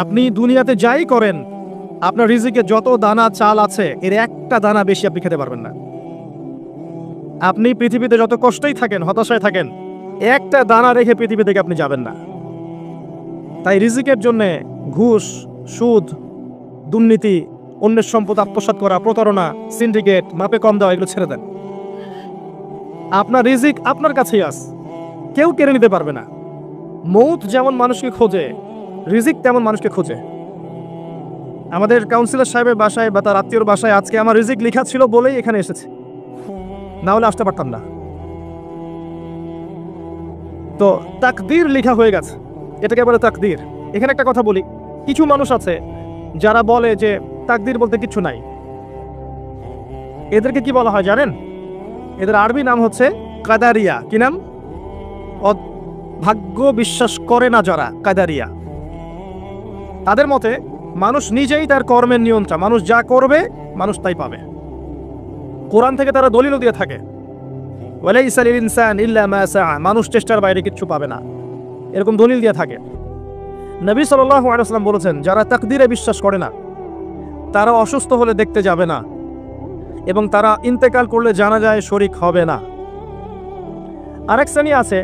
আপনি দুনিয়াতে যাই করেন, আপনার রিজিকে যত দানা চাল আছে এর একটা দানা বেশি আপনি খেতে পারবেন না। আপনি পৃথিবীতে যত কষ্টই থাকেন, হতাশায় থাকেন, একটা দানা রেখে পৃথিবী থেকে আপনি যাবেন না। তাই রিজিকের জন্যে ঘুষ, সুদ, দুর্নীতি, অন্যের সম্পদ আত্মসাৎ করা, প্রতারণা, সিন্ডিকেট, মাপে কম দেওয়া এগুলো ছেড়ে দেন। আপনার রিজিক আপনার কাছেই আছে, কেউ কেড়ে নিতে পারবে না। মৌত যেমন মানুষকে খোঁজে, রিজিক তেমন মানুষকে খোঁজে। আমাদের কাউন্সিলর সাহেবের বাসায় বা তার আত্মীয়র বাসায় আজকে আমার রিজিক লেখা ছিল বলেই এখানে এসেছে, না হলে আসতে পারতাম না। তো তাকদীর লেখা হয়ে গেছে, এটাকে বলে তাকদীর। এখানে একটা কথা বলি, কিছু মানুষ আছে যারা বলে যে তাকদীর বলতে কিছু নাই। এদেরকে কি বলা হয় জানেন? এদের আরবি নাম হচ্ছে কাদারিয়া। কি নাম? ভাগ্য বিশ্বাস করে না যারা, কাদারিয়া। তাদের মতে মানুষ নিজেই তার কর্মের নিয়ন্ত্রণ, মানুষ যা করবে মানুষ তাই পাবে। কোরআন থেকে তারা দলিল দিয়ে থাকে, ওয়ালাইসা লিল ইনসান ইল্লা মা সাআ, মানুষ চেষ্টার বাইরে কিচ্ছু পাবে না, এরকম দলিল দিয়ে থাকে। নবী সাল্লাল্লাহু আলাইহি ওয়াসাল্লাম বলেছেন, যারা তাকদীরে বিশ্বাস করে না তারা অসুস্থ হলে দেখতে যাবে না, এবং তারা ইন্তেকাল করলে জানাজায় শরীক হবে না। আরেক শ্রেণী আছে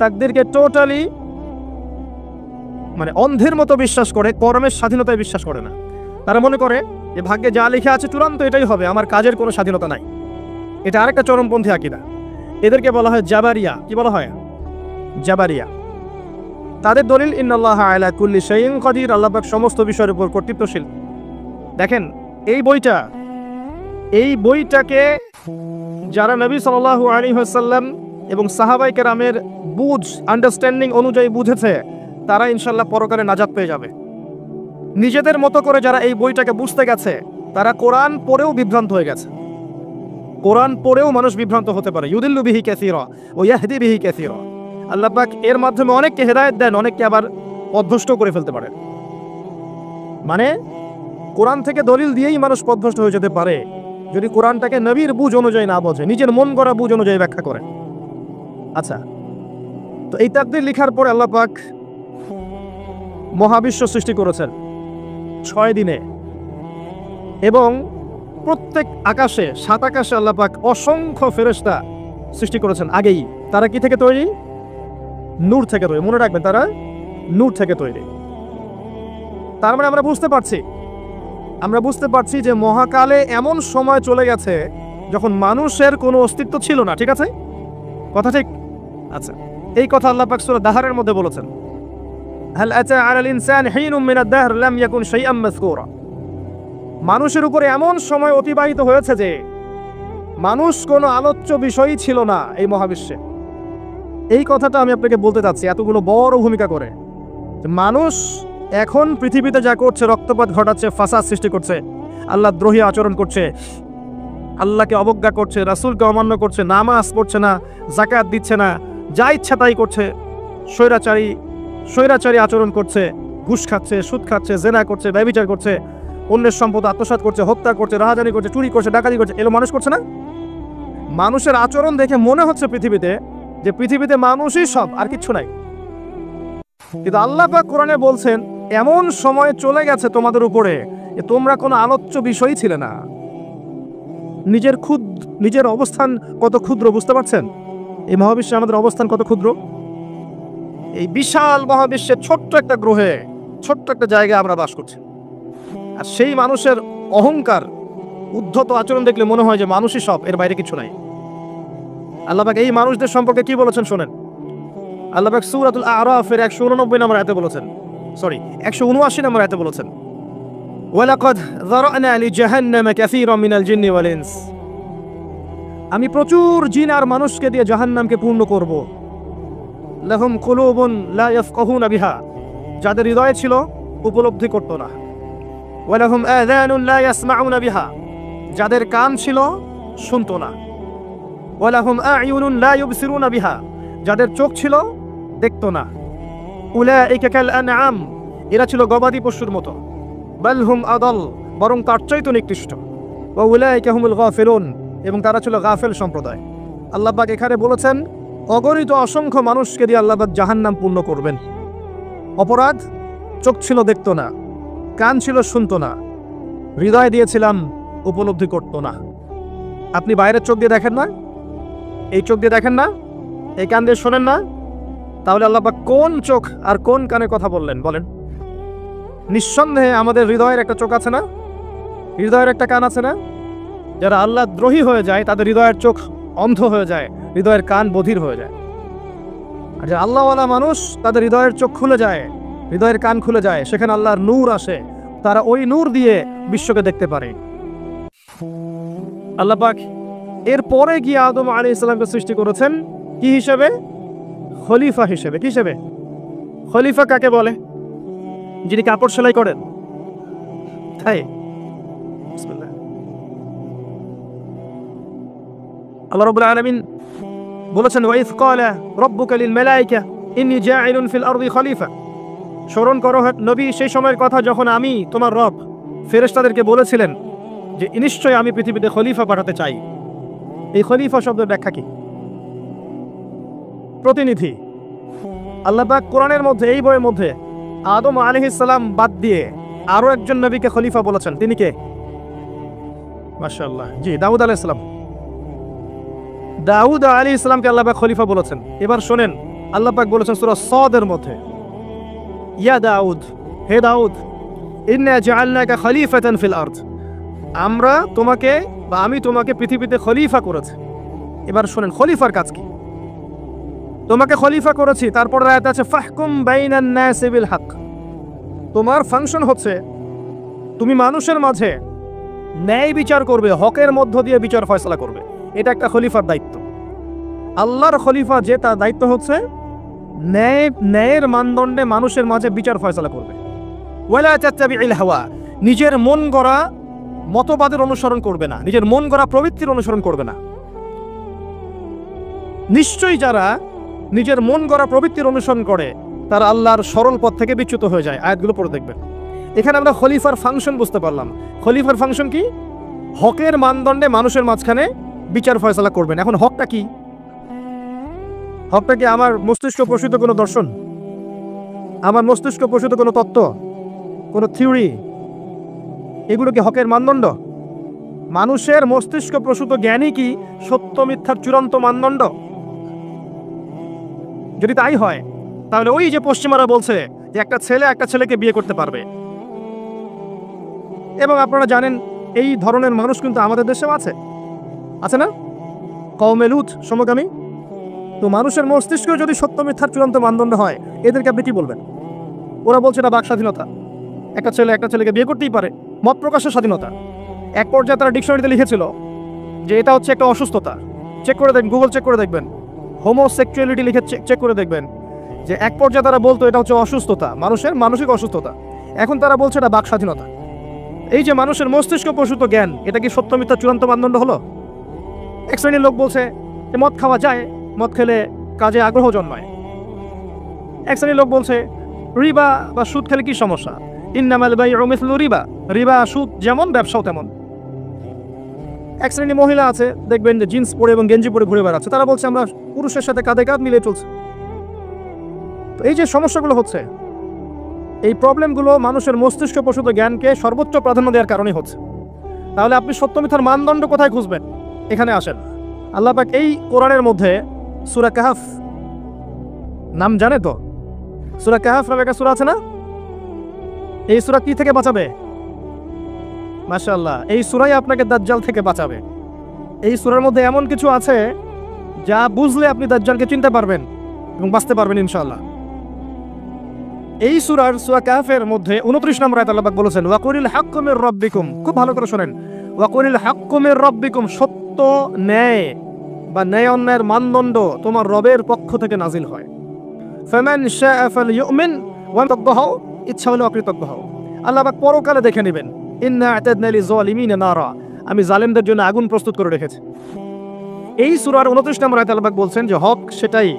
তাকদীরকে টোটালি মানে অন্ধের মতো বিশ্বাস করে, কর্মের স্বাধীনতায় বিশ্বাস করে না। তারা মনে করে যে ভাগ্যে যা লেখা আছে চূড়ান্ত এটাই হবে, আমার কাজের কোনো স্বাধীনতা নাই। এটা আরেকটা চরমপন্থী আকীদা। এদেরকে বলা হয় জাবারিয়া। কি বলা হয়? জাবারিয়া। তাদের দলিল ইন্নাল্লাহা আলা কুল্লি শাইইন কাদির, আল্লাহ পাক সমস্ত বিষয়ের উপর কর্তৃত্বশীল। দেখেন এই বইটাকে যারা নবী সাল্লাল্লাহু আলাইহি ওয়াসাল্লাম এবং সাহাবায়ে কেরামের বুঝ, আন্ডারস্ট্যান্ডিং অনুযায়ী বুঝেছে, তারা ইনশাল্লাহ পরকালে নাজাত পেয়ে যাবে। নিজেদের মতো করে যারা এই বইটাকে বুঝতে গেছে, তারা কোরআন পড়েও বিভ্রান্ত হয়ে গেছে। কোরআন পড়েও মানুষ বিভ্রান্ত হতে পারে। ইউদিল্লু বিহি কাসীরা ওয়া ইয়াহদি বিহি কাসীরা। আল্লাহ পাক এর মাধ্যমে অনেককে হেদায়েত দেন, অনেককে আবার পথভ্রষ্ট করে ফেলতে পারেন। মানে কোরআন থেকে দলিল দিয়েই মানুষ পথভ্রষ্ট হয়ে যেতে পারে যদি কোরআনটাকে নবীর বুঝ অনুযায়ী না বোঝে, নিজের মন গড়া বুঝ অনুযায়ী ব্যাখ্যা করে। আচ্ছা, তো এই তাকদীর লেখার পরে আল্লাহ পাক মহাবিশ্ব সৃষ্টি করেছেন 6 দিনে, এবং প্রত্যেক আকাশে, 7 আকাশে আল্লাহ পাক অসংখ্য ফেরেশতা সৃষ্টি করেছেন আগেই। তারা কি থেকে তৈরি? নূর থেকে তৈরি। মনে রাখবেন, তারা নূর থেকে তৈরি। তার মানে আমরা বুঝতে পারছি যে মহাকালে এমন সময় চলে গেছে যখন মানুষের কোনো অস্তিত্ব ছিল না। ঠিক আছে? কথা ঠিক? আচ্ছা, এই কথা আল্লাহ পাক সূরা দাহরের মধ্যে বলেছেন, হাল আতা আলাল ইনসানি হিনুম মিনাদ দাহর লাম ইয়াকুন শাইআম মাযকুরা। মানুষের উপরে এমন সময় অতিবাহিত হয়েছে যে মানুষ কোনো আলোচ্য বিষয়ই ছিল না এই মহাবিশ্বে। এই কথাটা আমি আপনাকে বলতে চাচ্ছি এতগুলো বড় ভূমিকা করে। মানুষ এখন পৃথিবীতে যা করছে, রক্তপাত ঘটাচ্ছে, ফাসাদ সৃষ্টি করছে, আল্লাহ দ্রোহী আচরণ করছে, আল্লাহকে অবজ্ঞা করছে, রাসূলকে অমান্য করছে, নামাজ পড়ছে না, যাকাত দিচ্ছে না, যা ইচ্ছা তাই করছে, স্বৈরাচারী আচরণ করছে, ঘুষ খাচ্ছে, সুদ খাচ্ছে, জেনা করছে, ব্যভিচার করছে, অন্যের সম্পদ আত্মসাৎ করছে, হত্যা করছে, রাহাজানি করছে, চুরি করছে, ডাকাতি করছে, এগুলো মানুষ করছে না? মানুষের আচরণ দেখে মনে হচ্ছে পৃথিবীতে মানুষই সব, আর কিচ্ছু নাই। কিন্তু আল্লাহ পাক কোরআনে বলছেন, এমন সময় চলে গেছে তোমাদের উপরে যে তোমরা কোনো আলোচ্য বিষয়ই ছিলে না। নিজের অবস্থান কত ক্ষুদ্র বুঝতে পারছেন? এই মহাবিশ্বে আমাদের অবস্থান কত ক্ষুদ্র। এই বিশাল মহাবিশ্বের ছোট্ট একটা গ্রহে, ছোট্ট একটা জায়গায় আমরা বাস করছি। আর সেই মানুষের অহংকার, উদ্ধত আচরণ দেখলে মনে হয় যে মানুষই সব, এর বাইরে কিছু নাই। আল্লাহ পাক এই মানুষদের সম্পর্কে কি বলেছেন শোনেন। আল্লাহ পাক সূরাতুল আরাফের 189 নম্বর আয়াতে বলেছেন, 179 নম্বর আয়াতে বলেছেন, ওয়ালাকাদ যারানা লিজাহান্নামা কাসীরাম মিনাল জিন্নি ওয়াল ইনস। আমি প্রচুর জিন আর মানুষকে দিয়ে জাহান্নামকে পূর্ণ করব। লাহুম কুলুবুন লা ইয়াফকাহুনা বিহা, যাদের হৃদয় ছিল উপলব্ধি করত না। ওয়ালাহুম আযানুন লা ইয়াসমাউনা বিহা, যাদের কান ছিল শুনতো না। ওয়ালাহুম আ'য়ুনুন লা ইউবসিরুনা বিহা, যাদের চোখ ছিল দেখতো না। উলাইকা কাল আনআম, এরা ছিল গবাদি পশুর মতো। বাল হুম আদাল, বরং তার চাইতে নিকৃষ্ট। ওয়া উলাইকা হুমুল গাফিলুন, এবং তারা ছিল গাফেল সম্প্রদায়। আল্লাহ পাক এখানে বলেছেন অগণিত অসংখ্য মানুষকে দিয়ে আল্লাহ পাক জাহান্নাম পূর্ণ করবেন। অপরাধ চোখ ছিল দেখতো না, কান ছিল শুনতো না, হৃদয় দিয়েছিলাম উপলব্ধি করতো না। আপনি বাইরের চোখ দিয়ে দেখেন না, এই চোখ দিয়ে দেখেন না, এই কান দিয়ে শোনেন না, তাহলে আল্লাহ পাক কোন চোখ আর কোন কানে কথা বললেন বলেন? নিঃসন্দেহে আমাদের হৃদয়ের একটা চোখ আছে না, হৃদয়ের একটা কান আছে না? যারা আল্লাহ দ্রোহী হয়ে যায় তাদের হৃদয়ের চোখ অন্ধ হয়ে যায়, হৃদয়ের কান বধির হয়ে যায়। আর যারা আল্লাহওয়ালা মানুষ তাদের হৃদয়ের চোখ খুলে যায়, হৃদয়ের কান খুলে যায়, সেখানে আল্লাহর নূর আসে, তারা ওই নূর দিয়ে বিশ্বকে দেখতে পারে। আল্লাহ পাক এরপরে গিয়ে আদম আলাইহিস সালামকে সৃষ্টি করেছেন কি হিসেবে? খলিফা হিসেবে। কি হিসেবে? খলিফা কাকে বলে? যিনি কাপড় সেলাই করেন, তাই? বিসমিল্লাহ। আল্লাহ রাব্বুল আলামিন বলেছেন, ওয়া ইয ক্বালা রাব্বুকা লিল মালায়েকা ইন্নী জাঈলুন ফিল আরদি খলিফা। স্মরণ করো নবী সেই সময়ের কথা যখন আমি তোমার রব ফেরেশতাদেরকে বলেছিলেন যে নিশ্চয়ই আমি পৃথিবীতে খলিফা পাঠাতে চাই। এই খলিফা শব্দের ব্যাখ্যা কি? প্রতিনিধি। আল্লাহ পাক কোরআনের মধ্যে, এই বইয়ের মধ্যে আদম আলাইহিস সালাম বাদ দিয়ে আরো একজন নবীকে খলিফা বলেছেন। তিনি কে? মাশাআল্লাহ, জি, দাউদ আলাইহিস সালাম। দাউদ আলাইহিস সালামকে আল্লাহ পাক খলিফা বলেছেন। এবার শোনেন, আল্লাহ পাক বলেছেন সূরা সাদের মধ্যে, ইয়া দাউদ, হে দাউদ, ইন্না জাআলনাকা খলিফাতান ফিল আরদ, আমরা তোমাকে বা আমি তোমাকে পৃথিবীতে খলিফা করেছি। এবার শোনেন খলিফার কাজ কি। তোমাকে খলিফা করেছি, তারপর আয়াত আছে ফাহকুম বাইনান নাসি বিল হক। তোমার ফাংশন হচ্ছে তুমি মানুষের মাঝে ন্যায় বিচার করবে, হকের মধ্য দিয়ে বিচার ফয়সালা করবে। এটা একটা খলিফার দায়িত্ব। আল্লাহর খলিফা যে, তার দায়িত্ব হচ্ছে ন্যায়ের মানদণ্ডে মানুষের মাঝে বিচার ফয়সালা করবে। ওয়ালা তাত্তাবিউল হাওয়া, নিজের মন গড়া মতবাদের অনুসরণ করবে না, নিজের মন গড়া প্রবৃত্তির অনুসরণ করবে না। নিশ্চয়ই যারা নিজের মন গড়া প্রবৃত্তির অনুসরণ করে তারা আল্লাহর সরল পথ থেকে বিচ্যুত হয়ে যায়। আয়াতগুলো পড়ে দেখবেন। এখানে আমরা খলিফার ফাংশন বুঝতে পারলাম। খলিফার ফাংশন কি? হকের মানদণ্ডে মানুষের মাঝখানে বিচার ফয়সালা করবেন। এখন হকটা কি? হকটা কি আমার মস্তিষ্ক প্রসূত কোনো দর্শন, আমার মস্তিষ্ক প্রসূত কোনো তত্ত্ব, কোনো থিওরি? এগুলো কি হকের মানদণ্ড? মানুষের মস্তিষ্ক প্রসূত জ্ঞানই কি সত্য মিথ্যার চূড়ান্ত মানদণ্ড? যদি তাই হয়, তাহলে ওই যে পশ্চিমারা বলছে যে একটা ছেলে একটা ছেলেকে বিয়ে করতে পারবে, এবং আপনারা জানেন এই ধরনের মানুষ কিন্তু আমাদের দেশেও আছে, আছে না? কওমে লূত সমকামী। তো মানুষের মস্তিষ্ক যদি সত্য মিথ্যার চূড়ান্ত মানদণ্ড হয়, এদেরকে আপনি কি বলবেন? ওরা বলছে এটা বাক স্বাধীনতা, একটা ছেলে একটা ছেলেকে বিয়ে করতেই পারে, মত প্রকাশের স্বাধীনতা। এক পর্যায়ে তারা ডিকশনারিতে লিখেছিল যে এটা হচ্ছে একটা অসুস্থতা। চেক করে দেখবেন, গুগল চেক করে দেখবেন, হোমোসেক্সুয়ালিটি লিখে চেক করে দেখবেন যে এক পর্যায়ে তারা বলতো এটা হচ্ছে অসুস্থতা, মানুষের মানসিক অসুস্থতা। এখন তারা বলছে এটা বাক স্বাধীনতা। এই যে মানুষের মস্তিষ্ক প্রসূত জ্ঞান, এটা কি সত্য মিথ্যার চূড়ান্ত মানদণ্ড হলো? এক শ্রেণীর লোক বলছে যে মদ খাওয়া যায়, মদ খেলে কাজে আগ্রহ জন্মায়। এক শ্রেণীর লোক বলছে রিবা বা সুদ খেলে কি সমস্যা, ইন্নামাল বাইউ মিসলু রিবা, রিবা সুদ যেমন ব্যবসাও তেমন। এক শ্রেণী মহিলা আছে, দেখবেন যে জিন্স পরে এবং গেঞ্জি পরে ঘুরে বেড়াচ্ছে, তারা বলছে আমরা পুরুষের সাথে কাঁধে কাঁধ মিলে চলছে। তো এই যে সমস্যাগুলো হচ্ছে, এই প্রবলেমগুলো মানুষের মস্তিষ্ক প্রসূত জ্ঞানকে সর্বোচ্চ প্রাধান্য দেওয়ার কারণে হচ্ছে। তাহলে আপনি সত্য মিথ্যার মানদণ্ড কোথায় খুঁজবেন? এখানে আসেন। আল্লাহ পাক এই কোরআনের মধ্যে সূরা কাহফ, নাম জানে তো? সূরা কাহফ নামে একটা সূরা আছে না? এই সূরা কি থেকে বাঁচাবে? মাশাআল্লাহ, এই সূরাই আপনাকে দাজ্জাল থেকে বাঁচাবে। এই সূরার মধ্যে এমন কিছু আছে যা বুঝলে আপনি দাজ্জালকে চিনতে পারবেন এবং বাঁচতে পারবেন ইনশাআল্লাহ। এই সূরা কাহফের মধ্যে 29 নম্বর আয়াতে আল্লাহ পাক বলেছেন ওয়াকুলিল হাক্কু মির রাব্বিকুম। খুব ভালো করে শুনেন, ওয়াকুলিল হাক্কু মির রাব্বিকুম, সত্য ন্যায় বা ন্যায় অন্যায়ের মানদণ্ড তোমার রবের পক্ষ থেকে নাজিল হয়। ফামান শাআ ফালইউমিন ওয়া তাকবাহু, ইচ্ছা হলে অকৃতজ্ঞ হও। আল্লাহ পাক পরকালে দেখে নেবেন। ইন্না আ'তাদনা লিযালিমিনা নারা, আমি জালেমদের জন্য আগুন প্রস্তুত করে রেখেছি। এই সূরার 29 নম্বর আয়াতে আল্লাহ পাক বলছেন যে হক সেটাই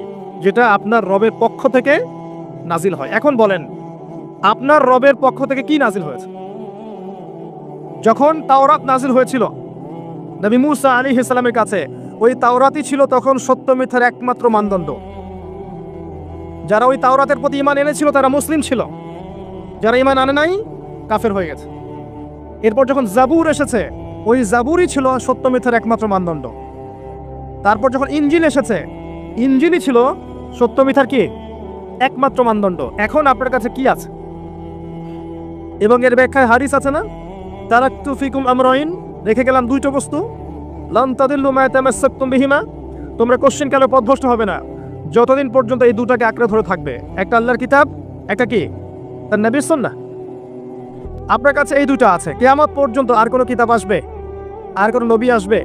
যেটা আপনার রবের পক্ষ থেকে নাজিল হয়। এখন বলেন, আপনার রবের পক্ষ থেকে কি নাজিল হয়েছে? যখন তাওরাত নাজিল হয়েছিল নবী মুসা আলাইহিস সালামের কাছে, ওই তাওরাতই ছিল তখন সত্য মিথ্যার একমাত্র মানদণ্ড। যারা ওই তাওরাতের প্রতি ঈমান এনেছিল তারা মুসলিম ছিল। যারা ঈমান আনে নাই কাফের হয়ে গেছে। এরপর যখন জাবুর এসেছে, ওই জাবুরই ছিল সত্য মিথ্যার একমাত্র মানদণ্ড। তারপর যখন ইনজিল এসেছে, ইনজিলই ছিল সত্য মিথ্যার কি একমাত্র মানদণ্ড। এখন আপনার কাছে কি আছে? এবং এর ব্যাখ্যায় হাদিস আছে না, তারাকতু ফিকুম আমরাইন, রেখে গেলাম দুইটা বস্তু, লান তাদিল্লু মা তামাসসাকতুম বিহিমা, তোমরা কোশ্চেন কালে পথভ্রষ্ট হবে না যতদিন পর্যন্ত এই দুটাকে আঁকড়ে ধরে থাকবে। একটা আল্লাহর কিতাব, একটা কি তার নবীর সুন্নাহ। আপনার কাছে এই দুটো আছে, কিয়ামত পর্যন্ত আর কোনো কিতাব আসবে, আর কোনো নবী আসবে?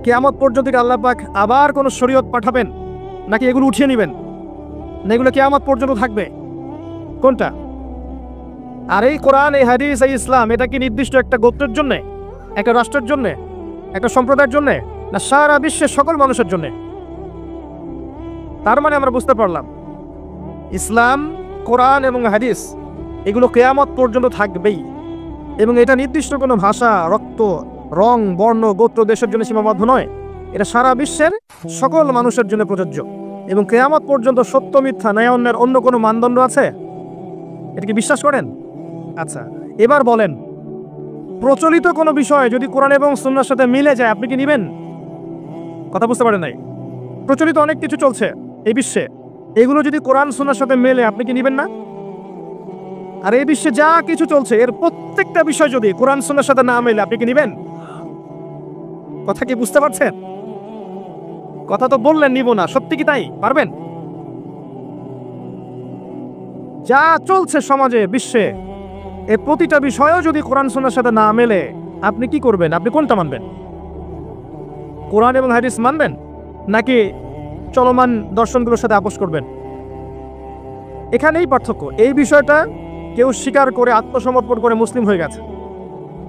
কিয়ামত পর্যন্ত কি আল্লাহ পাক আবার কোনো শরীয়ত পাঠাবেন, নাকি এগুলো উঠিয়ে নেবেন? না এগুলো কিয়ামত পর্যন্ত থাকবে? কোনটা? আর এই কোরআন, এই হাদিস, এই ইসলাম, এটা কি নির্দিষ্ট একটা গোত্রের জন্যে, একটা রাষ্ট্রের জন্যে, একটা সম্প্রদায়ের জন্যে, না সারা বিশ্বের সকল মানুষের জন্যে? তার মানে আমরা বুঝতে পারলাম ইসলাম, কোরআন এবং হাদিস এগুলো কিয়ামত পর্যন্ত থাকবেই, এবং এটা নির্দিষ্ট কোনো ভাষা, রক্ত, রং, বর্ণ, গোত্র, দেশের জন্য সীমাবদ্ধ নয়। এটা সারা বিশ্বের সকল মানুষের জন্য প্রযোজ্য। এবং কিয়ামত পর্যন্ত সত্য মিথ্যা, ন্যায় অন্যায়ের অন্য কোনো মানদণ্ড আছে? এটা কি বিশ্বাস করেন? আচ্ছা, এবার বলেন, প্রচলিত কোনো বিষয় যদি কোরআন এবং সুন্নাহর সাথে মিলে যায়, আপনি কি নেবেন? কথা বুঝতে পারেন নাই? প্রচলিত অনেক কিছু চলছে এই বিশ্বে, এগুলো যদি কোরআন সুন্নাহর সাথে মেলে, আপনি কি নেবেন না? আর এই বিশ্বে যা কিছু চলছে, এর প্রত্যেকটা বিষয় যদি কোরআন সুন্নাহর সাথে না মেলে, আপনি কি নেবেন? কথা কি বুঝতে পারছেন? কথা তো বললেন নিব না, সত্যি কি তাই? পারবেন? যা চলছে সমাজে, বিশ্বে, এর প্রতিটা বিষয়ও যদি কোরআন সুন্নাহর সাথে না মেলে, আপনি কি করবেন? আপনি কোনটা মানবেন? কোরআন এবং হাদিস মানবেন, নাকি চলমান দর্শনগুলোর সাথে আপোষ করবেন? এখানেই পার্থক্য। এই বিষয়টা কেউ স্বীকার করে আত্মসমর্পণ করে মুসলিম হয়ে গেছে,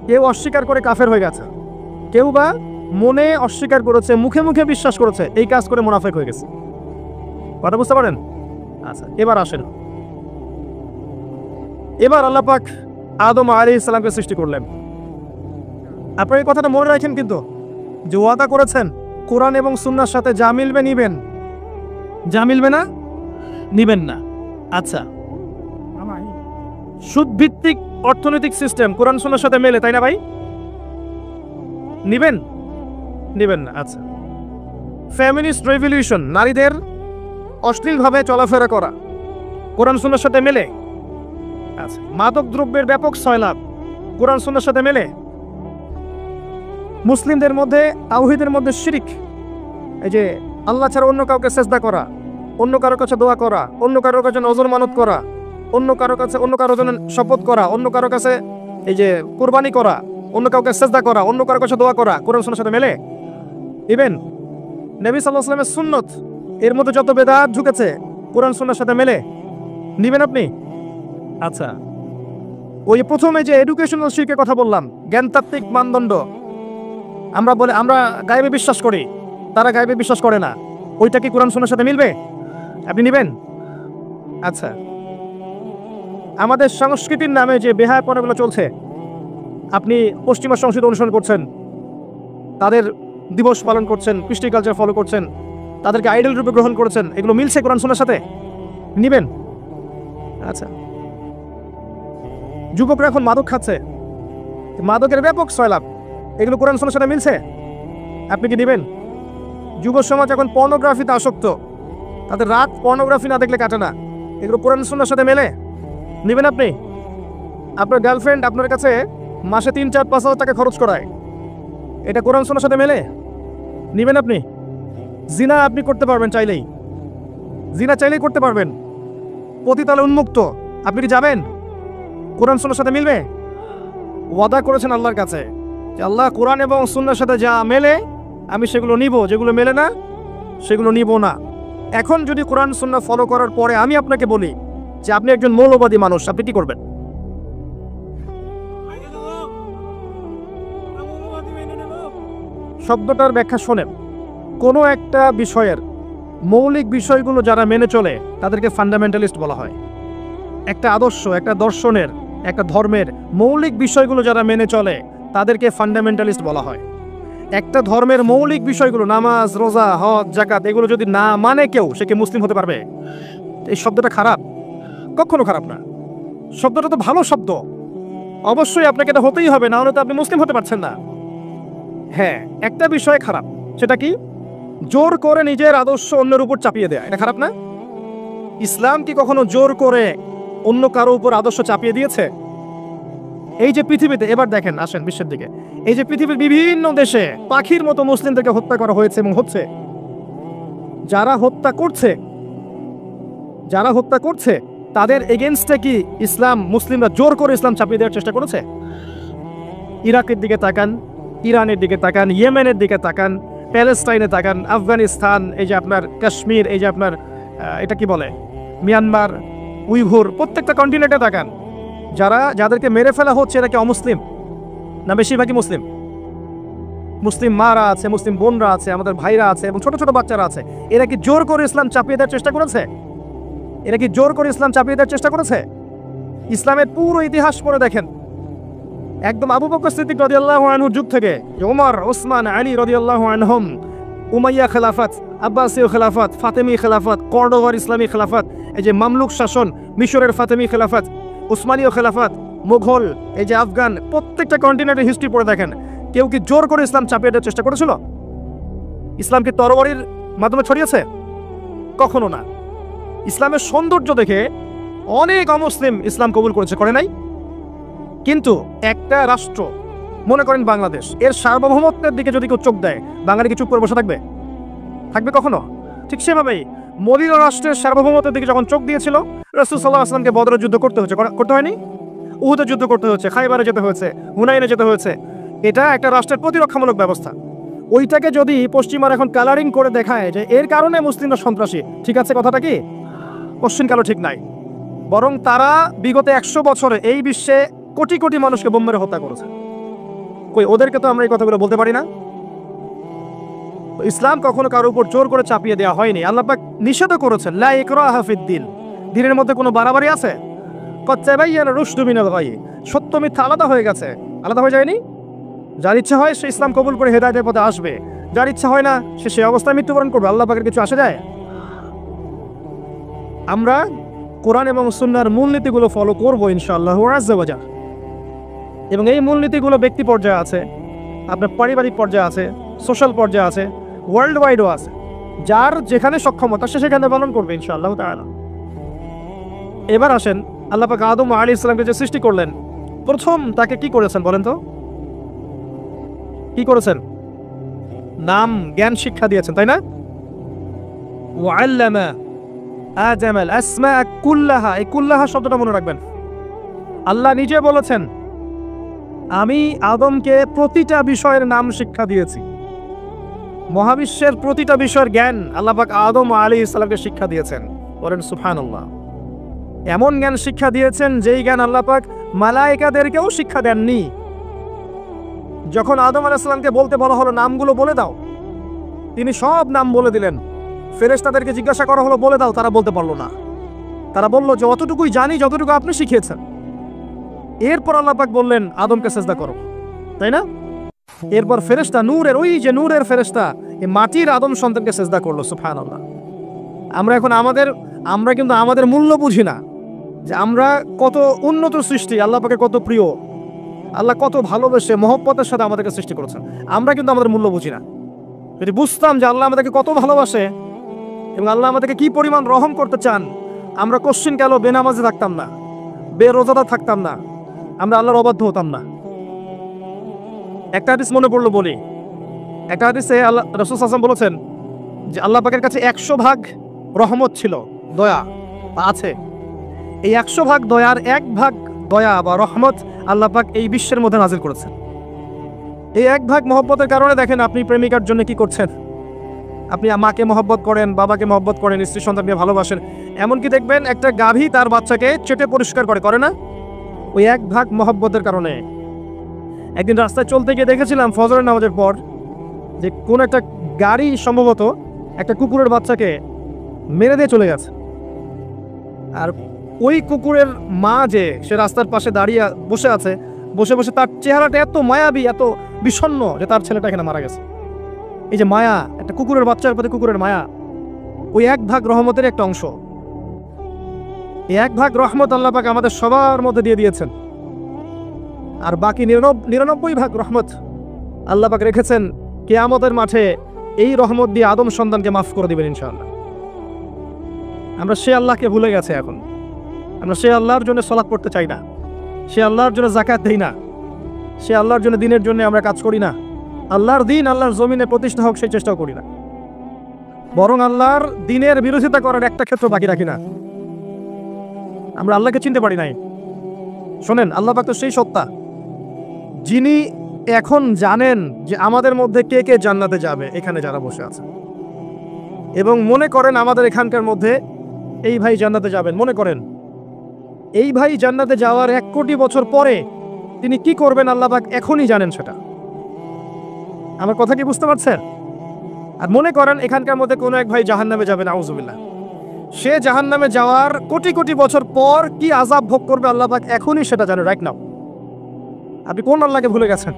কেউ অস্বীকার করে কাফের হয়ে গেছে, কেউ বা মনে অস্বীকার করেছে, মুখে মুখে বিশ্বাস করেছে, এই কাজ করে মুনাফিক হয়ে গেছে। কথা বুঝতে পারেন? আচ্ছা, এবার আসেন, এবার আল্লাহ পাক আদম আলাইহিস সালামকে সৃষ্টি করলেন। আপনারা এই কথাটা মনে রাখেন কিন্তু, যে ওয়াদা করেছেন কোরআন এবং সুন্নাহর সাথে যা মিলবে নিবেন, যা মিলবে না নিবেন না। আচ্ছা, সুদভিত্তিক অর্থনৈতিক সিস্টেম কোরআন সুন্নাহর সাথে মেলে, তাই না ভাই? নিবেন? নিবেন না। আচ্ছা, ফেমিনিস্ট রেভলিউশন, নারীদের অশ্লীলভাবে চলাফেরা করা, কোরআন সুন্নাহর সাথে মেলে? আচ্ছা, মাদক দ্রব্যের ব্যাপক সয়লাব, কোরআন সুন্নাহর সাথে মেলে? মুসলিমদের মধ্যে, তাওহীদের মধ্যে শিরক, এই যে আল্লাহ ছাড়া অন্য কাউকে সেজদা করা, অন্য কারোর কাছে দোয়া করা, অন্য কারোর কাছে নজর মানত করা, অন্য কারোর কাছে, অন্য কারোর জন্য শপথ করা, অন্য কারোর কাছে এই যে কুরবানি করা, অন্য কাউকে সেজদা করা, অন্য কারোর কাছে দোয়া করা, কোরআন সুন্নাহর সাথে মেলে? ইভেন নবী সাল্লাল্লাহু আলাইহি ওয়াসাল্লামের সুন্নত, এর মধ্যে যত বেদাত ঢুকেছে, কোরআন সুন্নাহর সাথে মেলে? নিবেন আপনি? আচ্ছা, ওই প্রথমে যে এডুকেশনাল শিরকের কথা বললাম, জ্ঞানতাত্ত্বিক মানদণ্ড, আমরা বলে আমরা গায়েবে বিশ্বাস করি, তারা গায়েবে বিশ্বাস করে না, ওইটা কি কোরআন সুন্নাহর সাথে মিলবে? আপনি নিবেন? আচ্ছা, আমাদের সংস্কৃতির নামে যে বেহায়াপনাগুলো চলছে, আপনি পশ্চিমা সংস্কৃতি অনুসরণ করছেন, তাদের দিবস পালন করছেন, কৃষ্টি কালচার ফলো করছেন, তাদেরকে আইডল রূপে গ্রহণ করেছেন, এগুলো মিলছে কোরআন সুন্নাহর সাথে? নিবেন? আচ্ছা, যুবকরা এখন মাদক খাচ্ছে, মাদকের ব্যাপক সয়লাব, এগুলো কোরআন সুন্নাহর সাথে মিলছে? আপনি কি নিবেন? যুব সমাজ এখন পর্নোগ্রাফিতে আসক্ত, তাদের রাত পর্নোগ্রাফি না দেখলে কাটে না, এগুলো কোরআন সুন্নাহর সাথে মেলে? নিবেন আপনি? আপনার গার্লফ্রেন্ড আপনার কাছে মাসে 3-4-5 হাজার টাকা খরচ করায়, এটা কোরআন সুন্নাহর সাথে মেলে? নিবেন আপনি? জিনা আপনি করতে পারবেন চাইলেই, জিনা চাইলেই করতে পারবেন, পতিতালে উন্মুক্ত, আপনি কি যাবেন? কোরআন সুন্নাহর সাথে মিলবে? ওয়াদা করেছেন আল্লাহর কাছে যে আল্লাহ কোরআন এবং সুন্নাহর সাথে যা মেলে আমি সেগুলো নিব, যেগুলো মেলে না সেগুলো নিব না। এখন যদি কোরআন সুন্নাহ ফলো করার পরে আমি আপনাকে বলি যে আপনি একজন মৌলবাদী মানুষ, আপনি কি করবেন? শব্দটার ব্যাখ্যা শোনেন। কোনো একটা বিষয়ের মৌলিক বিষয়গুলো যারা মেনে চলে তাদেরকে ফান্ডামেন্টালিস্ট বলা হয়। একটা আদর্শ, একটা দর্শনের, একটা ধর্মের মৌলিক বিষয়গুলো যারা মেনে চলে তাদেরকে ফান্ডামেন্টালিস্ট বলা হয়। একটা ধর্মের মৌলিক বিষয়গুলো, নামাজ, রোজা, হজ, যাকাত, এগুলো যদি না মানে কেউ, সে কি মুসলিম হতে পারবে? এই শব্দটা খারাপ। কখনো খারাপ না, শব্দটা তো ভালো শব্দ, অবশ্যই আপনাকে এটা হতেই হবে, না হলে তো আপনি মুসলিম হতে পারছেন না। হ্যাঁ, একটা বিষয় খারাপ, সেটা কি? জোর করে নিজের আদর্শ অন্যের উপর চাপিয়ে দেয়া, এটা খারাপ না? ইসলাম কি কখনো জোর করে অন্য কারো উপর আদর্শ চাপিয়ে দিয়েছে? এই যে পৃথিবীতে, এবার দেখেন, আসেন বিশ্বের দিকে, এই যে পৃথিবীর বিভিন্ন দেশে পাখির মতো মুসলিমদেরকে হত্যা করা হয়েছে এবং হচ্ছে, যারা হত্যা করছে তাদের এগেনস্টে কি ইসলাম, মুসলিমরা জোর করে ইসলাম চাপিয়ে দেওয়ার চেষ্টা করেছে? ইরাকের দিকে তাকান, ইরানের দিকে তাকান, ইয়েমেনের দিকে তাকান, প্যালেস্টাইনে তাকান, আফগানিস্তান, এই যে আপনার কাশ্মীর, এই যে আপনার এটা কি বলে মিয়ানমার, উইঘুর, প্রত্যেকটা কন্টিনেন্টে তাকান, যাদেরকে মেরে ফেলা হচ্ছে এরা কি অমুসলিম না বেশিরভাগই মুসলিম? মুসলিম মারা আছে, মুসলিম বোনরা আছে, আমাদের ভাইরা আছে এবং ছোট ছোট বাচ্চারা আছে। এরা কি জোর করে ইসলাম চাপিয়ে দেওয়ার চেষ্টা করেছে? ইসলামের পুরো ইতিহাস পড়ে দেখেন, একদম আবু বকর সিদ্দিক রাদিয়াল্লাহু আনহুর যুগ থেকে ওমর, ওসমান, আলী রাদিয়াল্লাহু আনহুম, উমাইয়া খেলাফত, আব্বাসীয় খেলাফত, ফাতেমি খেলাফত, কর্ডোভার ইসলামী খেলাফত, এই যে মামলুক শাসন, মিশরের ফাতেমি খেলাফত, উসমানীয় খেলাফত, মুঘল, এই যে আফগান, প্রত্যেকটা কন্টিনেন্টের হিস্ট্রি পড়ে দেখেন, কেউ কি জোর করে ইসলাম চাপিয়ে দেওয়ার চেষ্টা করেছিল? ইসলাম কি তরবারির মাধ্যমে ছড়িয়েছে? কখনো না। ইসলামের সৌন্দর্য দেখে অনেক অমুসলিম ইসলাম কবুল করেছে, করে নাই? কিন্তু একটা রাষ্ট্র, মনে করেন বাংলাদেশ, এর সার্বভৌমত্বের দিকে যদি কেউ চোখ দেয়, বাঙালি কি চুপ করে বসে থাকবে? কখনো? ঠিক সেভাবেই মদিনা রাষ্ট্রের সার্বভৌমত্বের দিকে যখন চোখ দিয়েছিল, রাসূল সাল্লাল্লাহু আলাইহি ওয়াসাল্লামকে বদরের যুদ্ধ করতে হয়নি? উহুদের যুদ্ধ করতে হয়েছে, খাইবারে যেতে হয়েছে, হুনাইনে যেতে হয়েছে। এটা একটা রাষ্ট্রের প্রতিরক্ষামূলক ব্যবস্থা। ওইটাকে যদি পশ্চিমারা এখন কালারিং করে দেখায় যে এর কারণে মুসলিমরা সন্ত্রাসী, ঠিক আছে কথাটা কি? কোশ্চিন কালো ঠিক নাই। বরং তারা বিগত 100 বছরে এই বিশ্বে কোটি কোটি মানুষকে বোম মেরে হত্যা করেছে। কই ওদেরকে তো আমরা এই কথাগুলো বলতে পারি না? ইসলাম কখনো কারোর উপর জোর করে চাপিয়ে দেওয়া হয়নি। আল্লাহ পাক নিষেধ করেছেন, লা ইকরাহা ফিদ্দিন, দ্বীনের মধ্যে কোনো বাড়াবাড়ি আছে? কদ তাবায়্যানা রুশদু মিনাল গায়y, সত্য মিথ্যা আলাদা হয়ে গেছে, আলাদা হয়ে যায়নি? যার ইচ্ছা হয় সে ইসলাম কবুল করে হেদায়েতের পথে আসবে, যার ইচ্ছা হয় না সে সেই অবস্থায় মৃত্যুবরণ করবে। আল্লাহ পাকের কিছু আসে যায়? আমরা কোরআন এবং সুন্নাহর মূলনীতিগুলো ফলো করবো ইনশাআল্লাহ আযজা ওয়া জাল। এবং এই মূলনীতিগুলো ব্যক্তি পর্যায়ে আছে, আপনার পারিবারিক পর্যায়ে আছে, সোশ্যাল পর্যায়ে আছে, ওয়ার্ল্ড ওয়াইডও আছে। যার যেখানে সক্ষমতা সে সেখানে পালন করবে ইনশাআল্লাহ তাআলা। এবার আসেন, আল্লাহ পাক আদম আলাইহিস সালামকে যে সৃষ্টি করলেন, প্রথম তাকে কি করেছেন বলেন তো? কি করেছেন? নাম, জ্ঞান, শিক্ষা দিয়েছেন, তাই না? ওয়া আল্লামা আদামাল আসমাআ কুল্লাহা, এই কুল্লাহা শব্দটা মনে রাখবেন। আল্লাহ নিজে বলেছেন, আমি আদমকে প্রতিটা বিষয়ের নাম শিক্ষা দিয়েছি। মহাবিশ্বের প্রতিটা বিষয়ের জ্ঞান আল্লাহ পাক আদম আলাইহিস সালামকে শিক্ষা দিয়েছেন। বলেন সুবহানাল্লাহ। এমন জ্ঞান শিক্ষা দিয়েছেন যেই জ্ঞান আল্লাহ পাক মালায়েকাদেরকেও শিক্ষা দেননি। যখন আদম আলাইহিস সালামকে বলতে বলা হলো নামগুলো বলে দাও, তিনি সব নাম বলে দিলেন। ফেরেশতাদেরকে জিজ্ঞাসা করা হলো বলে দাও, তারা বলতে পারলো না। তারা বলল যে অতটুকুই জানি যতটুকু আপনি শিখিয়েছেন। এরপর আল্লাহ পাক বললেন আদমকে সিজদা করো, তাই না? এরপর ফেরেশতা নূরের, ওই যে নূরের ফেরেশতা, এই মাটির আদম সন্তানকে সিজদা করলো। সুবহানাল্লাহ। আমরা কিন্তু আমাদের মূল্য বুঝি না, যে আমরা কত উন্নত সৃষ্টি, আল্লাহ পাকে কত প্রিয়, আল্লাহ কত ভালোবেসে মহব্বতের সাথে আমাদেরকে সৃষ্টি করেছেন। আমরা কিন্তু আমাদের মূল্য বুঝি না। যদি বুঝতাম যে আল্লাহ আমাদেরকে কত ভালোবাসে এবং আল্লাহ আমাদেরকে কি পরিমাণ রহম করতে চান, আমরা কোশ্চিন কালো বেনামাজে থাকতাম না, বেরোজাদার থাকতাম না, আমরা আল্লাহর অবাধ্য হতাম না। একটা হাদিস মনে পড়লো বলি। একটা হাদিসে আল্লাহ রাসূল সাল্লাল্লাহু আলাইহি ওয়াসাল্লাম বলেছেন যে আল্লাহ পাকের কাছে 100 ভাগ রহমত ছিল, দয়া আছে। এই 100 ভাগ দয়ার 1 ভাগ দয়া বা রহমত আল্লাহ পাক এই বিশ্বের মধ্যে নাজিল করেছেন। এই 1 ভাগ মহব্বতের কারণে দেখেন আপনি প্রেমিকার জন্য কি করছেন। আপনি মাকে মহব্বত করেন, বাবাকে মহব্বত করেন, স্ত্রী সন্তানকে ভালোবাসেন। এমনকি দেখবেন একটা গাভী তার বাচ্চাকে চেটে পরিষ্কার করে না? ওই 1 ভাগ মহব্বতের কারণে। একদিন রাস্তায় চলতে গিয়ে দেখেছিলাম ফজরের নামাজের পর যে কোন একটা গাড়ি সম্ভবত একটা কুকুরের বাচ্চাকে মেরে দিয়ে চলে গেছে। আর ওই কুকুরের মা যে সে রাস্তার পাশে দাঁড়িয়ে বসে আছে, বসে বসে তার চেহারাটা এত মায়াবী, এত বিষণ্ণ যে তার ছেলেটা এখানে মারা গেছে। এই যে মায়া, একটা কুকুরের বাচ্চার প্রতি কুকুরের মায়া, ওই 1 ভাগ রহমতের একটা অংশ। এই 1 ভাগ রহমত আল্লাহ পাক আমাদের সবার মধ্যে দিয়ে দিয়েছেন, আর বাকি 99 ভাগ রহমত আল্লাহ পাক রেখেছেন কিয়ামতের মাঠে। এই রহমত দিয়ে আদম সন্তানকে মাফ করে দিবেন ইনশাআল্লাহ। আমরা সে আল্লাহকে ভুলে গেছে এখন। আমরা সে আল্লাহর জন্য সালাত পড়তে চাই না, সে আল্লাহর জন্য যাকাত দেই না, সে আল্লাহর জন্য দিনের জন্য আমরা কাজ করি না, আল্লাহর দিন আল্লাহর জমিনে প্রতিষ্ঠা হোক সেই চেষ্টাও করি না, বরং আল্লাহর দিনের বিরোধিতা করার একটা ক্ষেত্র বাকি রাখি না। আমরা আল্লাহকে চিনতে পারি নাই। শোনেন, আল্লাহ পাক তো সেই সত্তা যিনি এখন জানেন যে আমাদের মধ্যে কে কে জান্নাতে যাবে, এখানে যারা বসে আছে, এবং মনে করেন আমাদের এখানকার মধ্যে এই ভাই জান্নাতে যাবেন। মনে করেন এই ভাই জান্নাতে যাওয়ার 1 কোটি বছর পরে তিনি কি করবেন আল্লাহ পাক এখনই জানেন সেটা। আমার কথা কি বুঝতে পারছেন? আর মনে করেন এখানকার মধ্যে কোনো এক ভাই জাহান্নামে যাবেন, আউযুবিল্লাহ। সে জাহান্নামে যাওয়ার কোটি কোটি বছর পর কি আযাব ভোগ করবে আল্লাহ পাক এখনই সেটা জানেন, রাইট নাও। আপনি কোন আল্লাহকে ভুলে গেছেন?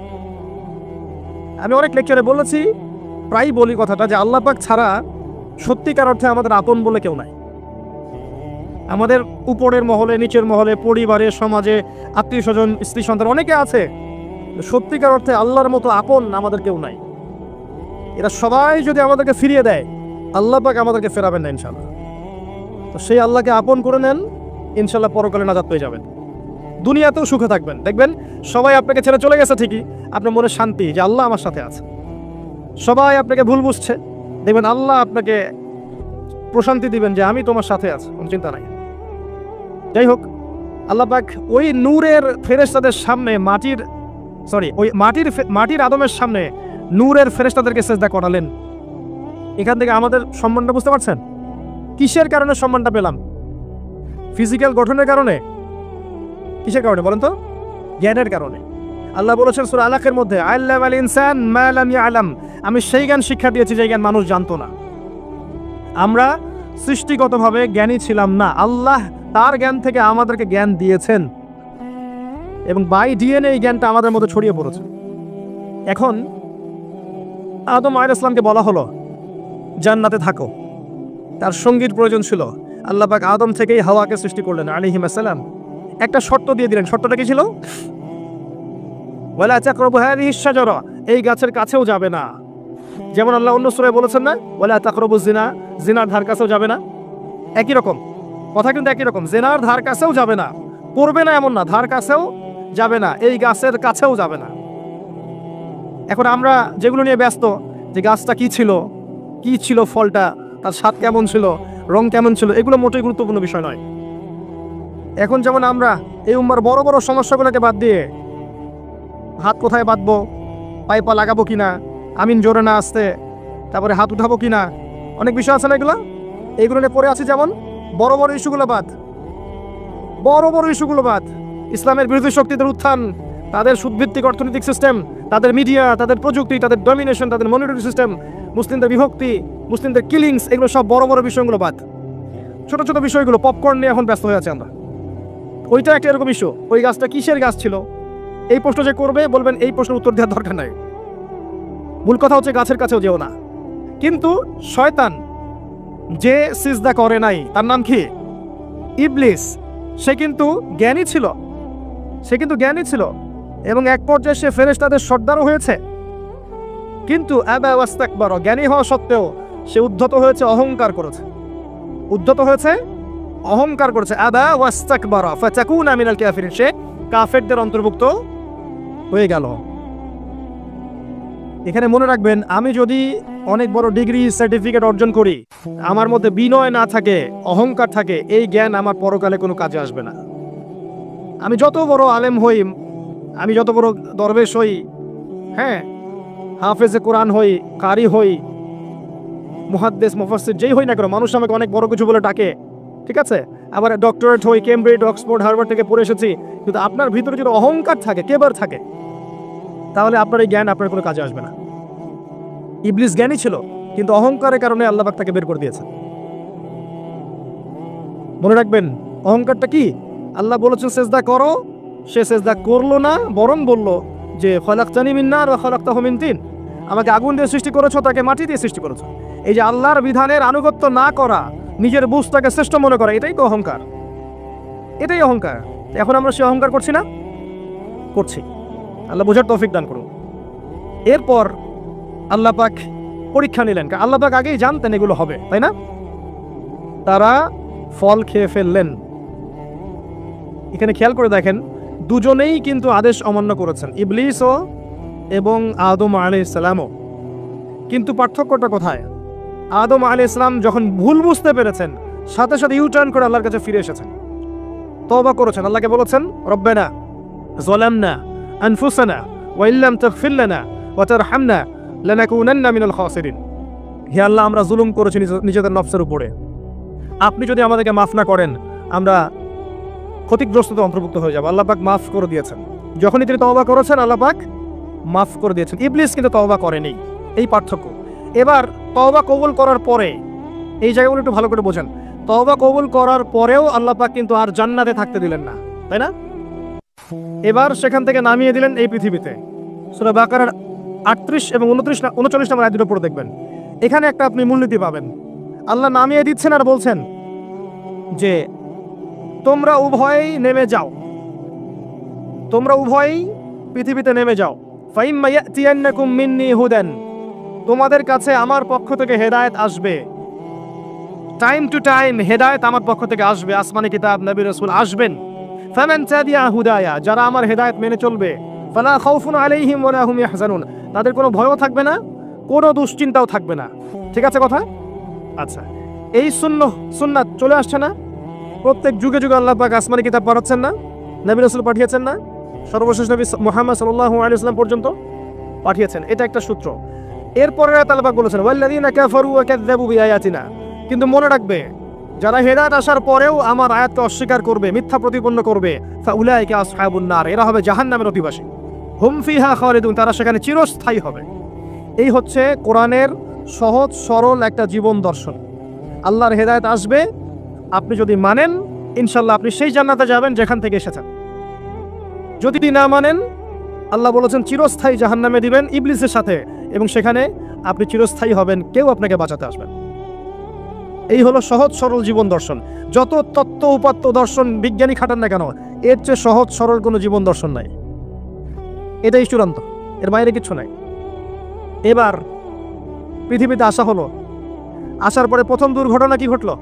আমি অনেক লেকচারে বলেছি, প্রায় বলি কথাটা, যে আল্লাহ পাক ছাড়া সত্যিকার অর্থে আমাদের আপন বলে কেউ নাই। আমাদের উপরের মহলে, নিচের মহলে, পরিবারে, সমাজে, আত্মীয় স্বজন, স্ত্রী সন্তান অনেকে আছে, সত্যিকার অর্থে আল্লাহর মতো আপন আমাদের কেউ নাই। এরা সবাই যদি আমাদেরকে ফিরিয়ে দেয়, আল্লাহ পাক আমাদেরকে ফেরাবেন না ইনশাআল্লাহ। তো সেই আল্লাহকে আপন করে নেন, ইনশাআল্লাহ পরকালে নাজাত পেয়ে যাবেন, দুনিয়াতেও সুখে থাকবেন। দেখবেন সবাই আপনাকে ছেড়ে চলে গেছে ঠিকই, আপনার মনে শান্তি যে আল্লাহ আমার সাথে আছে। সবাই আপনাকে ভুল বুঝছে, দেখবেন আল্লাহ আপনাকে প্রশান্তি দিবেন যে আমি তোমার সাথে আছি, কোনো চিন্তা নাই। যাই হোক, আল্লাহ পাক ওই নূরের ফেরেশতাদের সামনে মাটির আদমের সামনে নূরের ফেরেশতাদেরকে সিজদা করালেন। এখান থেকে আমাদের সম্মানটা বুঝতে পারছেন? কিসের কারণে সম্মানটা পেলাম? ফিজিক্যাল গঠনের কারণে? কিসের কারণে বলেন তো? জ্ঞানের কারণে। আল্লাহ বলেছেন সূরা আলাকের মধ্যে, আল্লামাল ইনসান মা লাম ইয়ালাম, আমি সেই জ্ঞান শিক্ষা দিয়েছি যে জ্ঞান মানুষ জানতো না। আমরা সৃষ্টিগতভাবে জ্ঞানী ছিলাম না, আল্লাহ তার জ্ঞান থেকে আমাদেরকে জ্ঞান দিয়েছেন, এবং বাই ডিএনএ এই জ্ঞানটা আমাদের মধ্যে ছড়িয়ে পড়েছে। এখন আদম আলাইহিস সালামকে বলা হলো জান্নাতে থাকো, তার সঙ্গীর প্রয়োজন ছিল। আল্লাহ পাক আদম থেকেই হাওয়াকে সৃষ্টি করলেন আলাইহিস সালাম। একটা শর্ত দিয়ে দিলেন। শর্তটা কি ছিল? ওয়ালা তাকরাবু হাযিহিশ শাজারা, এই গাছের কাছেও যাবে না। যেমন আল্লাহ অন্য সূরায় বলেছেন না, ওয়ালা তাকরাবু জিনা, জিনার ধার কাছেও যাবে না। একই রকম কথা, কিন্তু একই রকম। জিনার ধার কাছেও যাবে না, করবে না এমন না, ধার কাছেও যাবে না, এই গাছের কাছেও যাবে না। এখন আমরা যেগুলো নিয়ে ব্যস্ত, যে গাছটা কি ছিল ফলটা, তার স্বাদ কেমন ছিল, রং কেমন ছিল, এগুলো মোটেই গুরুত্বপূর্ণ বিষয় নয়। এখন যেমন আমরা এই উম্মার বড় বড় সমস্যাগুলোকে বাদ দিয়ে হাত কোথায় বাঁধবো, পায়ে পা লাগাবো কিনা, আমিন জোরে না আসতে, তারপরে হাত উঠাবো কিনা, অনেক বিষয় আছে না, এইগুলো নিয়ে পড়ে আছি। যেমন বড় বড় ইস্যুগুলো বাদ, ইসলামের বিরোধী শক্তিদের উত্থান, তাদের সুদভিত্তিক অর্থনৈতিক সিস্টেম, তাদের মিডিয়া, তাদের প্রযুক্তি, তাদের ডমিনেশন, তাদের মনিটরি সিস্টেম, মুসলিমদের বিভক্তি, মুসলিমদের কিলিংস, এগুলো সব বড় বড় বিষয়গুলো বাদ। ছোট ছোট বিষয়গুলো, পপকর্ন নিয়ে এখন ব্যস্ত হয়ে আছে আমরা। ওইটা একটা এরকম ইস্যু, ওই গাছটা কিসের গাছ ছিল, এই প্রশ্ন যে করবে বলবেন এই প্রশ্নের উত্তর দেওয়ার দরকার নাই। মূল কথা হচ্ছে গাছের কাছেও যেও না। কিন্তু শয়তান যে সিজদা করে নাই, তার নাম কি? ইবলিস। সে কিন্তু জ্ঞানী ছিল, এবং এক পর্যায়ে সে ফেরেশতাদের সর্দারও হয়েছে। কিন্তু আবা ওয়াস্তাকবারা, জ্ঞানী হওয়া সত্ত্বেও সে উদ্ধত হয়েছে, অহংকার করেছে। আবা ওয়াস্তাকবারা ফাতাকুনা মিনাল কাফিরিন, সে কাফেরদের অন্তর্ভুক্ত হয়ে গেল। এখানে মনে রাখবেন, আমি যদি অনেক বড় ডিগ্রি সার্টিফিকেট অর্জন করি, আমার মধ্যে বিনয় না থাকে, অহংকার থাকে, এই জ্ঞান আমার পরকালে কোনো কাজে আসবে না। আমি যত বড় আলেম হই, আমি যত বড় দরবেশ হই, হ্যাঁ, হাফেজে কোরআন হই, কারি হই, মুহাদ্দিস, মুফাসসির যেই হই না কেন, মানুষ আমাকে অনেক বড় কিছু বলে ডাকে, ঠিক আছে, আবার ডক্টরেট হই, কেমব্রিজ, অক্সফোর্ড, হার্ভার্ড থেকে পড়ে এসেছি, কিন্তু আপনার ভিতরে যদি অহংকার থাকে, কেবার থাকে, তাহলে আপনার এই জ্ঞান আপনার কোনো কাজে আসবে না। ইবলিস জ্ঞানী ছিল, কিন্তু অহংকারের কারণে আল্লাহ পাক তাকে বের করে দিয়েছে। মনে রাখবেন, অহংকারটা কি? আল্লাহ বলেছেন সেজদা করো, সে সেজদা করলো না, বরং বলল যে খলাকতানি মিন নার ওয়া খলাকতাহু মিন তিন, আমাকে আগুন দিয়ে সৃষ্টি করেছো, তাকে মাটি দিয়ে সৃষ্টি করেছো। এই যে আল্লাহর বিধানের আনুগত্য না করা, নিজের বুঝটাকে শ্রেষ্ঠ মনে করা, এটাই তো অহংকার। এটাই অহংকার। এখন আমরা সে অহংকার করছি না? করছি। আল্লাহ বোঝার তৌফিক দান করুন। এরপর আল্লাহ পাক পরীক্ষা নিলেন, আল্লাহ পাক আগেই জানতেন এগুলো হবে, তাই না? তারা ফল খেয়ে ফেললেন। এখানে খেয়াল করে দেখেন, দুজনেই কিন্তু আদেশ অমান্য করেছেন, ইবলিসও এবং আদম আলাইহিস সালামও। কিন্তু পার্থক্যটা কোথায়? আদম আলাইহিস সালাম যখন ভুল বুঝতে পেরেছেন, সাথে সাথে ইউটার্ন করে আল্লাহর কাছে ফিরে এসেছেন, তওবা করেছেন, আল্লাহকে বলেছেন রব্বানা যালামনা আনফুসানা ওয়া ইল্লাম তাগফির লানা ওয়া তারহামনা লানাকুনান্না মিনাল খাসিরিন। হে আল্লাহ, আমরা জুলুম করেছি নিজেদের নফসের উপরে, আপনি যদি আমাদেরকে মাফ না করেন আমরা ক্ষতিগ্রস্ততে অন্তর্ভুক্ত হয়ে যাব। আল্লাহ পাক মাফ করে দিয়েছেন। যখনই তিনি তওবা করেছেন আল্লাহ পাক মাফ করে দিয়েছেন। ইবলিস কিন্তু তওবা করেনি, এই পার্থক্য। এবার তওবা কবুল করার পরে, এই জায়গাগুলো একটু ভালো করে বোঝেন, তওবা কবুল করার পরেও আল্লাহ পাক কিন্তু আর জান্নাতে থাকতে দিলেন না, তাই না? এবার সেখান থেকে নামিয়ে দিলেন এই পৃথিবীতে। সূরা বাকারার 38 এবং 39 নম্বর আয়াত পড়ে দেখবেন, এখানে একটা আপনি মূলনীতি পাবেন। আল্লাহ নামিয়ে দিচ্ছেন আর বলছেন যে তোমরা উভয়েই নেমে যাও, তোমরা উভয়েই পৃথিবীতে নেমে যাও। ফাইম্মা ইয়াতিয়ান্নাকুম মিন্নি হুদান, তোমাদের কাছে আমার পক্ষ থেকে হেদায়েত আসবে। টাইম টু টাইম হেদায়েত আমার পক্ষ থেকে আসবে, আসমানি কিতাব, নবী রাসূল আসবেন। ফামান তাবিআ হুদায়া, যারা আমার হেদায়েত মেনে চলবে, ফালা খাউফুন আলাইহিম ওয়া লা হুম ইয়াহজানুন, তাদের কোনো ভয়ও থাকবে না, কোনো দুশ্চিন্তাও থাকবে না। ঠিক আছে কথা? আচ্ছা, এই সুন্নাত চলে আসছে না? প্রত্যেক যুগে যুগে আল্লাহ পাক আসমানি কিতাব পাঠাচ্ছেন না? নবী রাসূল পাঠিয়েছেন না? সর্বশেষ নবী মুহাম্মদ সাল্লাল্লাহু আলাইহি ওয়াসাল্লাম পর্যন্ত পাঠিয়েছেন। এটা একটা সূত্র। এরপরে আল্লাহ পাক বলেছেন ওয়াল্লাযীনা কাফারু ওয়া কাযযাবু বিআয়াতিনা, কিন্তু মনে রাখবে যারা হেদায়েত আসার পরেও আমার আয়াতকে অস্বীকার করবে, মিথ্যা প্রতিপন্ন করবে, ফাউলাইকা আসহাবুন নার, এরা হবে জাহান্নামের অধিবাসী। হুম ফিহা খালিদুন, তারা সেখানে চিরস্থায়ী হবে। এই হচ্ছে কোরআনের সহজ সরল একটা জীবন দর্শন। আল্লাহর হেদায়েত আসবে, আপনি যদি মানেন ইনশাআল্লাহ আপনি সেই জান্নাতে যাবেন যেখান থেকে এসেছেন। যদি না মানেন, আল্লাহ বলেছেন চিরস্থায়ী জাহান্নামে দিবেন ইবলিসের সাথে, এবং সেখানে আপনি চিরস্থায়ী হবেন, কেউ আপনাকে বাঁচাতে আসবেন। এই হলো সহজ সরল জীবন দর্শন। যত তত্ত্ব উপাত্ত দর্শন বিজ্ঞানী খাটান না কেন, এর চেয়ে সহজ সরল কোনো জীবন দর্শন নাই। এটাই চূড়ান্ত, এর বাইরে কিছু নাই। এবার পৃথিবীতে আসা হলো, আসার পরে প্রথম দুর্ঘটনা কি ঘটলো?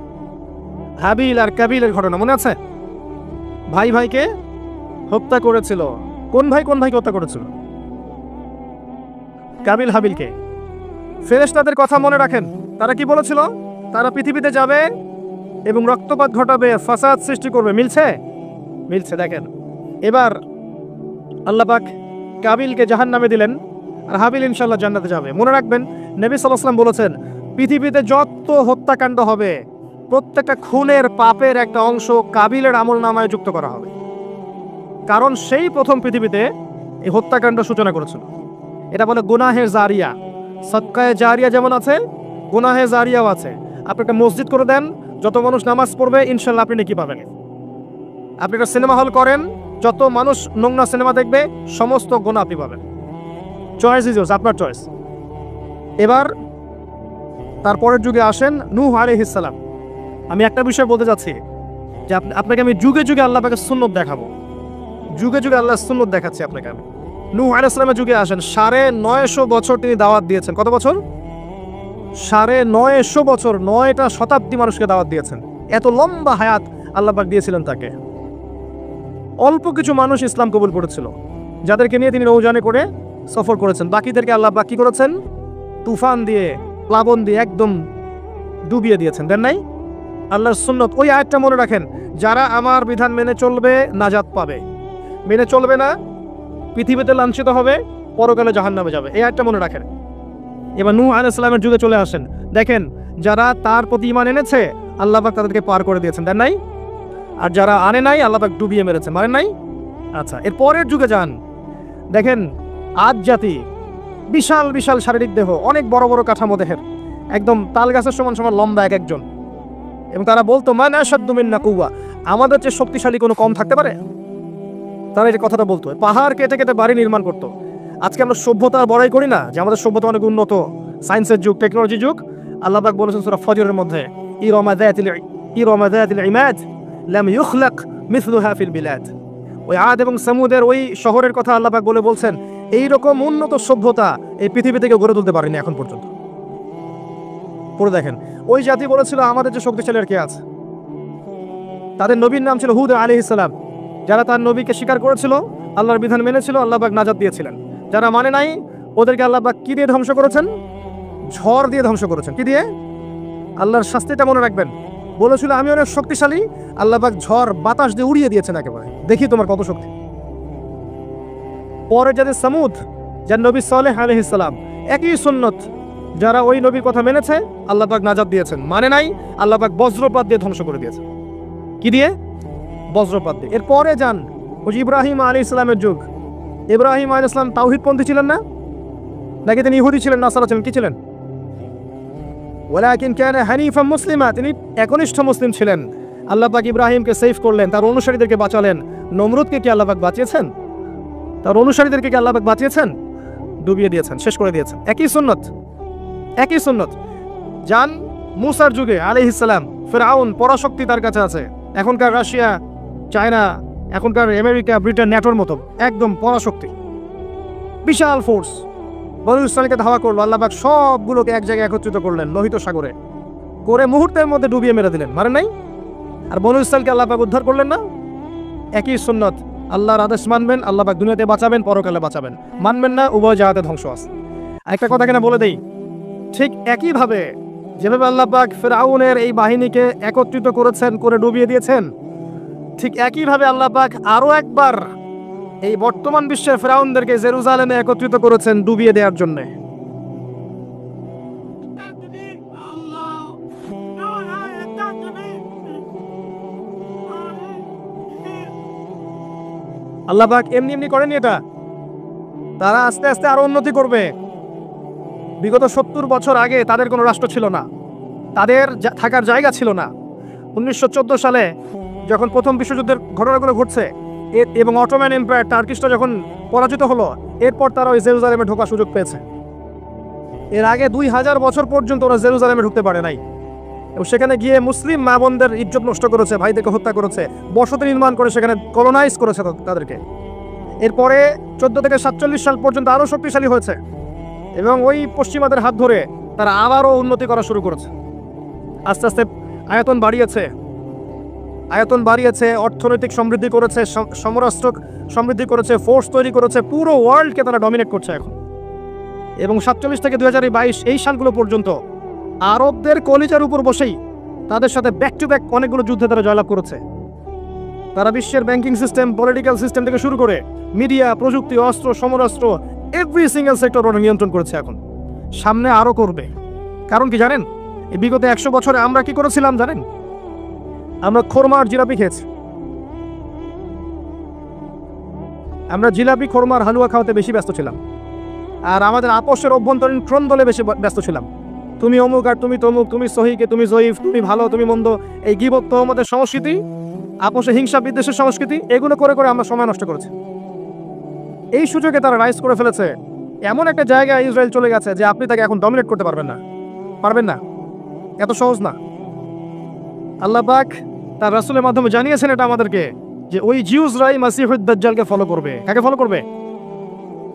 হাবিল আর কাবিলের ঘটনা মনে আছে? ভাই ভাইকে হত্যা করেছিল। কোন ভাই কোন ভাইকে হত্যা করেছিল? কাবিল হাবিলকে। ফেরেশতাদের কথা মনে রাখেন, তারা কি বলেছিল? তারা পৃথিবীতে যাবে এবং রক্তপাত ঘটাবে, ফাসাদ সৃষ্টি করবে। মিলছে? মিলছে। দেখেন এবার আল্লাহ পাক কাবিলকে জাহান্নামে দিলেন, আর হাবিল ইনশাআল্লাহ জান্নাতে যাবে। মনে রাখবেন নবী সাল্লাল্লাহু আলাইহি ওয়াসাল্লাম বলেছেন, পৃথিবীতে যত হত্যাকাণ্ড হবে প্রত্যেকটা খুনের পাপের একটা অংশ কাবিলের আমলনামায় যুক্ত করা হবে, কারণ সেই প্রথম পৃথিবীতে এই হত্যাকাণ্ড সূচনা করেছিল। এটা বলে গুনাহে জারিয়া। সদকায়ে জারিয়া যেমন আছে, গুনাহে জারিয়াও আছে। আপনি একটা মসজিদ করে দেন, যত মানুষ নামাজ পড়বে ইনশাআল্লাহ আপনি নেকি পাবেন। আপনি একটা সিনেমা হল করেন, যত মানুষ নোংরা সিনেমা দেখবে সমস্ত গুনাহ আপনি পাবেন। চয়েস ইজ ইয়োর্স, আপনার চয়েস। এবার তারপরের যুগে আসেন নূহ আলাইহিস সালাম। আমি একটা বিষয় বলতে যাচ্ছি যে আপনাকে আমি যুগে যুগে আল্লাহ পাকের সুন্নত দেখাবো, যুগে যুগে আল্লাহর সুন্নত দেখাচ্ছি আপনাকে আমি। নূহ আলাইহিস সালামের যুগে আসেন, 950 বছর তিনি দাওয়াত দিয়েছেন। কত বছর? 950 বছর, 9টা শতাব্দী মানুষকে দাওয়াত দিয়েছেন। এত লম্বা হায়াত আল্লাহ পাক দিয়েছিলেন তাকে। অল্প কিছু মানুষ ইসলাম কবুল করেছিল, যাদেরকে নিয়ে তিনি নৌযানে করে সফর করেছেন। বাকিদেরকে আল্লাহ পাক কি করেছেন? তুফান দিয়ে, প্লাবন দিয়ে একদম ডুবিয়ে দিয়েছেন, দেন নাই? আল্লাহর সুন্নত, ওই আয়াতটা মনে রাখেন, যারা আমার বিধান মেনে চলবে নাজাত পাবে, মেনে চলবে না পৃথিবীতে লাঞ্ছিত হবে, পরকালে জাহান্নামে যাবে। এই আয়াতটা মনে রাখেন। এবার নূহ আলাইহিস সালামের যুগে চলে আসেন, দেখেন যারা তার প্রতি ঈমান এনেছে আল্লাহ পাক তাদেরকে পার করে দিয়েছেন, দেন নাই? আর যারা আনে নাই আল্লাহ পাক ডুবিয়ে মেরেছে, মারেন নাই? আচ্ছা, এর পরের যুগে যান, দেখেন আদ জাতি, বিশাল বিশাল শারীরিক দেহ, অনেক বড় বড় কাঠামো দেহের, একদম তাল গাছের সমান সমান লম্বা এক একজন, এবং তারা বলতো মান আশাদ্দু মিন্না কুওয়া, আমাদের চেয়ে শক্তিশালী কোনো কম থাকতে পারে? তারা এই কথাটা বলতো। পাহাড় কেটে কেটে বাড়ি নির্মাণ করতো। আজকে আমরা সভ্যতার বড়াই করি না যে আমাদের সভ্যতা অনেক উন্নত, সায়েন্সের যুগ, টেকনোলজি যুগ। আল্লাহ পাক বলেছেন সূরা ফজরের মধ্যে, ইরামা যাতিল ইমাদ লাম ইখলাক মিসলুহা ফিল বিলাদ। ওই আদ এবং সামুদের ওই শহরের কথা আল্লাহ পাক বলছেন, এই রকম উন্নত সভ্যতা এই পৃথিবী থেকে গড়ে তুলতে পারেনি এখন পর্যন্ত। পড়ে দেখেন, ওই জাতি বলেছিল আমাদের যে শক্তিশালী আর কে আছে। তাদের নবীর নাম ছিল হুদ আলাইহিস সালাম। যারা তার নবীকে স্বীকার করেছিল, আল্লাহর বিধান মেনেছিল, আল্লাহ পাক নাজাত দিয়েছিলেন। যারা মানে নাই, ওদেরকে আল্লাহ পাক কি দিয়ে ধ্বংস করেছেন? ঝড় দিয়ে ধ্বংস করেছেন। কি দিয়ে? আল্লাহর শাস্তিটা মনে রাখবেন। বলেছিল আমি অনেক শক্তিশালী, আল্লাহ পাক ঝড় বাতাস দিয়ে উড়িয়ে দিয়েছেন একেবারে। দেখি তোমার কত শক্তি। পরে যাদের সামুদ, যার নবী সালেহ আলাইহিস সালাম, একই সুন্নত, যারা ওই নবীর কথা মেনেছে আল্লাহ পাক নাজাত দিয়েছেন, মানে নাই আল্লাহ পাক বজ্রপাত দিয়ে ধ্বংস করে দিয়েছেন। কি দিয়ে? বজ্রপাত দিয়ে। এরপরে যান ওই ইব্রাহিম আলাইহিস সালামের যুগ। ইব্রাহিম আলাইহিস সালাম তাওহীদপন্থী ছিলেন না? নাকি তিনি ইহুদি ছিলেন, নাসারা ছিলেন? কি ছিলেন? ওয়ালাকিন কানা হানিফাম মুসলিমা, তিনি একনিষ্ঠ মুসলিম ছিলেন। আল্লাহ পাক ইব্রাহিমকে সেভ করলেন, তার অনুসারীদেরকে বাঁচালেন। নমরুদকে কি আল্লাহ পাক বাঁচিয়েছেন? তার অনুসারীদেরকে কি আল্লাহ পাক বাঁচিয়েছেন? ডুবিয়ে দিয়েছেন, শেষ করে দিয়েছেন। একই সুন্নত, একই সুন্নত। যান মুসার যুগে আলাইহিস সালাম, ফিরআউন পরাশক্তি তার কাছে আছে। এখনকার রাশিয়া, চায়না, এখনকার আমেরিকা, ব্রিটেন, ন্যাটোর মতো একদম পরাশক্তি, বিশাল ফোর্স। বনু ইসরাইলকে ধাওয়া করলো, আল্লাহ পাক সবগুলোকে এক জায়গায় একত্রিত করলেন লোহিত সাগরে, করে মুহূর্তের মধ্যে ডুবিয়ে মেরে দিলেন। মারে নাই? আর বনু ইসরাইলকে আল্লাহ পাক উদ্ধার করলেন না? একই সুন্নত। আল্লাহর আদেশ মানবেন, আল্লাহ পাক দুনিয়াতে বাঁচাবেন, পরকালে বাঁচাবেন। মানবেন না, উভয় জাহাতে ধ্বংস আছে। একটা কথা কেন বলে দেই, ঠিক একইভাবে যেভাবে আল্লাহ পাক ফিরআউনের এই বাহিনীকে একত্রিত করেছেন, করে ডুবিয়ে দিয়েছেন, ঠিক একইভাবে আল্লাহ পাক আরো একবার এই বর্তমান বিশ্বের ফিরআউনদেরকে জেরুজালেমে একত্রিত করেছেন ডুবিয়ে দেওয়ার জন্য। আল্লাহ পাক এমনি এমনি করেনি এটা। তারা আস্তে আস্তে আরো উন্নতি করবে। বিগত 70 বছর আগে তাদের কোনো রাষ্ট্র ছিল না, তাদের থাকার জায়গা ছিল না। 1914 সালে যখন প্রথম বিশ্বযুদ্ধের ঘটনাগুলো ঘটছে এবং অটোম্যান এম্পায়ার টার্কিশরা যখন পরাজিত হলো, এরপর তারা ওই জেরুজালেমে ঢোকার সুযোগ পেয়েছে। এর আগে 2000 বছর পর্যন্ত ওরা জেরুজালেমে ঢুকতে পারে নাই, এবং সেখানে গিয়ে মুসলিম মা বোনদের ইজ্জত নষ্ট করেছে, ভাইদেরকে হত্যা করেছে, বসতি নির্মাণ করে সেখানে কলোনাইজ করেছে তাদেরকে। এরপরে 14 থেকে 47 সাল পর্যন্ত আরও শক্তিশালী হয়েছে, এবং ওই পশ্চিমাদের হাত ধরে তারা আবারও উন্নতি করা শুরু করেছে। আস্তে আস্তে আয়তন বাড়িয়েছে, অর্থনৈতিক সমৃদ্ধি করেছে, সমরাস্ত্র সমৃদ্ধি করেছে, ফোর্স তৈরি করেছে, পুরো ওয়ার্ল্ডকে তারা ডমিনেট করছে এখন। এবং 47 থেকে 2022 এই সালগুলো পর্যন্ত আরবদের কলিজার উপর বসেই তাদের সাথে ব্যাক টু ব্যাক অনেকগুলো যুদ্ধে তারা জয়লাভ করেছে। তারা বিশ্বের ব্যাংকিং সিস্টেম, পলিটিক্যাল সিস্টেম থেকে শুরু করে মিডিয়া, প্রযুক্তি, অস্ত্র, সমরাস্ত্র, এভরি সিঙ্গেল সেক্টর ওরা নিয়ন্ত্রণ করেছে এখন। সামনে আরও করবে। কারণ কি জানেন? এই বিগত 100 বছরে আমরা কি করেছিলাম জানেন? আমরা খোরমা আর জিলাপি খেয়েছি। আমরা জিলাপি, খোরমার হালুয়া খাওয়াতে বেশি ব্যস্ত ছিলাম, আর আমাদের আপোষের অভ্যন্তরীণ ক্রন্দলে বেশি ব্যস্ত ছিলাম। তুমি অমুক আর তুমি তমুক, তুমি সহিকে, তুমি জয়ীফ, তুমি ভালো, তুমি মন্দ, এই গীবত তহমতের সংস্কৃতি, আপোষে হিংসা বিদ্বেষের সংস্কৃতি, এগুলো করে করে আমরা সময় নষ্ট করেছি। এই সুযোগে তারা রাইজ করে ফেলেছে এমন একটা জায়গায় ইসরায়েল চলে গেছে যে আপনি তাকে এখন ডমিনেট করতে পারবেন না। এত সহজ না। আল্লাহ পাক তার রাসূলের মাধ্যমে জানিয়েছেন এটা আমাদেরকে, যে ওই জিউসরাই মাসিহুদ দাজ্জালকে ফলো করবে। কাকে ফলো করবে?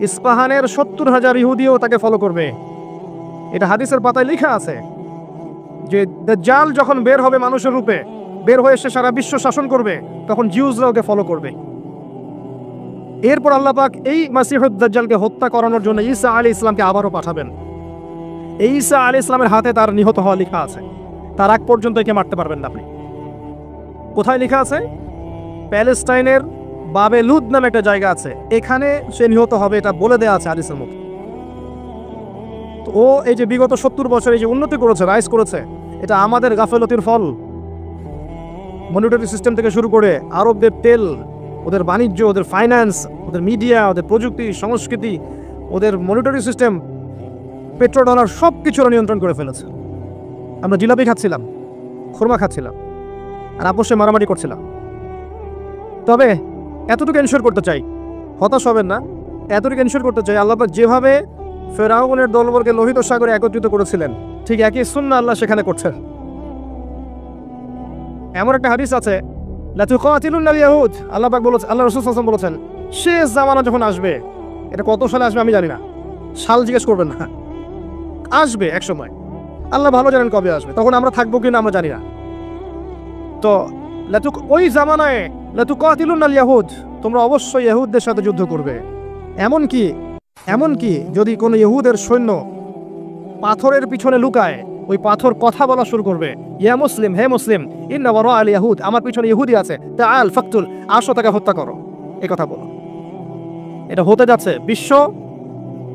ইস্পাহানের 70,000 ইহুদিও তাকে ফলো করবে। এটা হাদিসের পাতায় লেখা আছে যে দাজ্জাল যখন বের হবে মানুষের রূপে, বের হয়ে সে সারা বিশ্ব শাসন করবে, তখন জিউসরা ওকে ফলো করবে। এরপর আল্লাহ পাক এই মাসিহুদ দাজ্জালকে হত্যা করানোর জন্য ঈসা আলাইহিস ইসলামকে আবারও পাঠাবেন। এই ঈসা আলাইহিস ইসলামের হাতে তার নিহত হওয়া লেখা আছে। তার আগ পর্যন্ত একে মারতে পারবেন না আপনি। কোথায় লেখা আছে? প্যালেস্টাইনের বাবে লুদ নামে একটা জায়গা আছে, এখানে সে নিহত হবে, এটা বলে দেওয়া আছে হাদিসের মধ্যে। তো ও এই যে বিগত 70 বছর এই যে উন্নতি করেছে, রাইজ করেছে, এটা আমাদের গাফেলতির ফল। মনিটরি সিস্টেম থেকে শুরু করে আরবদের তেল, ওদের বাণিজ্য, ওদের ফাইন্যান্স, ওদের মিডিয়া, ওদের প্রযুক্তি, সংস্কৃতি, ওদের মনিটরি সিস্টেম, পেট্রো ডলার, সব কিছু নিয়ন্ত্রণ করে ফেলেছে। আমরা জিলাপি খাচ্ছিলাম, খুরমা খাচ্ছিলাম, আর আপোষে মারামারি করছিলাম। তবে এতটুকু এনশিওর করতে চাই, হতাশ হবেন না, এতটুকু এনশিওর করতে চাই আল্লাহ পাক যেভাবে ফেরাউনের দলবলকে লোহিত সাগরে একত্রিত করেছিলেন, ঠিক একই সুন্নাহ আল্লাহ সেখানে করছেন। এমন একটা হাদিস আছে লাতুকাতিলুনাল ইয়াহুদ, আল্লাহ পাক বলেছেন, আল্লাহ রাসূল সাল্লাল্লাহু আলাইহি ওয়াসাল্লাম বলেছেন, শেষ জামানা যখন আসবে, এটা কত সালে আসবে আমি জানি না, সাল জিজ্ঞেস করবেন না, আসবে এক সময়, আল্লাহ ভালো জানেন কবে আসবে, তখন আমরা থাকবো কিনা আমরা জানি না। তো ওই জামানায় লাতুকাতিলুনাল ইয়াহুদ, তোমরা অবশ্যই ইহুদদের সাথে যুদ্ধ করবে। এমনকি যদি কোনো ইহুদের সৈন্য পাথরের পিছনে লুকায়, ওই পাথর কথা বলা শুরু করবে, ইয়া মুসলিম, হে মুসলিম, ইন্না ওয়ারা আল ইয়াহুদ, আমার পিছনে ইহুদি আছে, তাআল ফাকতুল, আসো তাকে হত্যা করো, এই কথা বলো। এটা হতে যাচ্ছে, বিশ্ব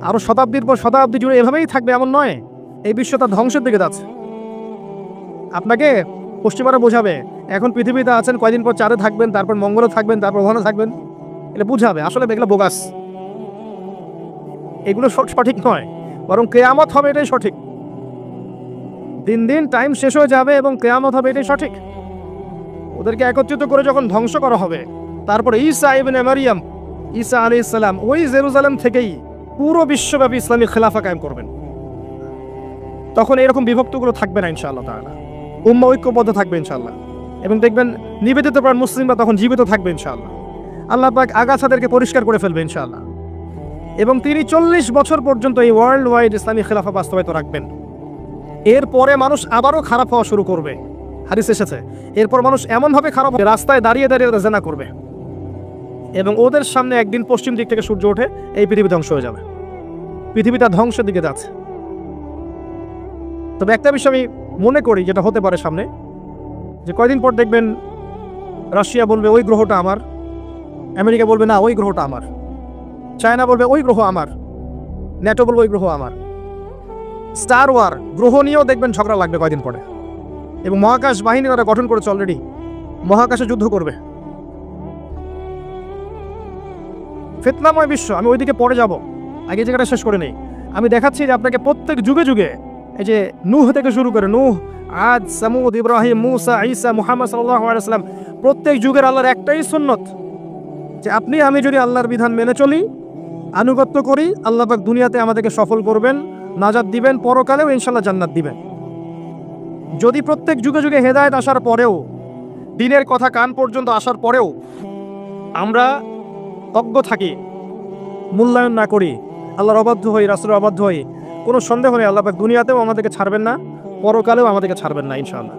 আরো শতাব্দীর পর শতাব্দী জুড়ে এভাবেই থাকবে এমন নয়, এই বিশ্ব তার ধ্বংসের দিকে যাচ্ছে। আপনাকে পশ্চিমারা বোঝাবে এখন পৃথিবীতে আছেন, কয়দিন পর চাঁদে থাকবেন, তারপর মঙ্গলে থাকবেন, তারপর ওখানে থাকবেন, এটা বুঝাবে, আসলে এগুলো বোগাস, এগুলো সঠিক নয়, বরং কিয়ামত হবে এটাই সঠিক। দিন দিন টাইম শেষ হয়ে যাবে এবং কিয়ামত হবে এটাই সঠিক। ওদেরকে একত্রিত করে যখন ধ্বংস করা হবে, তারপরে ঈসা ইবনে মারিয়াম, ঈসা আলাইহিস সালাম ওই জেরুজালেম থেকেই পুরো বিশ্বব্যাপী ইসলামী খেলাফা কায়েম করবেন। তখন এরকম বিভক্তগুলো থাকবে না ইনশাআল্লাহ তাআলা, উম্মাহ ঐক্যবদ্ধ থাকবে ইনশাআল্লাহ, এবং দেখবেন নিবেদিত প্রাণ মুসলিমরা তখন জীবিত থাকবে ইনশাআল্লাহ। আল্লাহ পাক আগাছাদেরকে পরিষ্কার করে ফেলবে ইনশাআল্লাহ, এবং তিনি 40 বছর পর্যন্ত এই ওয়ার্ল্ড ওয়াইড ইসলামী খেলাফা বাস্তবায়িত রাখবেন। এরপরে মানুষ আবারও খারাপ হওয়া শুরু করবে, হাদিস এসেছে, এরপর মানুষ এমনভাবে খারাপ হবে, রাস্তায় দাঁড়িয়ে দাঁড়িয়ে জেনা করবে, এবং ওদের সামনে একদিন পশ্চিম দিক থেকে সূর্য ওঠে, এই পৃথিবী ধ্বংস হয়ে যাবে, পৃথিবীটা ধ্বংসের দিকে যাচ্ছে। তবে একটা বিষয় আমি মনে করি যেটা হতে পারে সামনে, যে কয়দিন পর দেখবেন রাশিয়া বলবে ওই গ্রহটা আমার, আমেরিকা বলবে না ওই গ্রহটা আমার, চায়না বলবে ওই গ্রহ আমার, ন্যাটো বলবে ওই গ্রহ আমার, স্টার ওয়ার গ্রহ নিয়েও দেখবেন ঝগড়া লাগবে কয়দিন পরে, এবং মহাকাশ বাহিনী তারা গঠন করেছে অলরেডি, মহাকাশে যুদ্ধ করবে। ফিতনাময় বিশ্ব, আমি ওইদিকে পরে যাব, আগে জায়গাটা শেষ করে নেই। আমি দেখাচ্ছি যে আপনাকে প্রত্যেক যুগে যুগে, এই যে নূহ থেকে শুরু করে, নূহ, আদ, সামুদ, ইব্রাহিম, মুসা, ঈসা, মুহাম্মদ সাল্লাল্লাহু আলাইহি ওয়াসাল্লাম, প্রত্যেক যুগের আল্লাহর একটাই সুন্নত, যে আপনি আমি যদি আল্লাহর বিধান মেনে চলি, আনুগত্য করি, আল্লাহ পাক দুনিয়াতে আমাদেরকে সফল করবেন, নাজাত দিবেন, পরকালেও ইনশাআল্লাহ জান্নাত দিবেন। যদি প্রত্যেক যুগে যুগে হেদায়েত আসার পরেও, দিনের কথা কান পর্যন্ত আসার পরেও আমরা অজ্ঞ থাকি, মূল্যায়ন না করি, আল্লাহর অবাধ্য হই, রাসূলের অবাধ্য হই, কোনো সন্দেহ নেই আল্লাহ পাক দুনিয়াতেও আমাদেরকে ছাড়বেন না, পরকালেও আমাদেরকে ছাড়বেন না ইনশাআল্লাহ।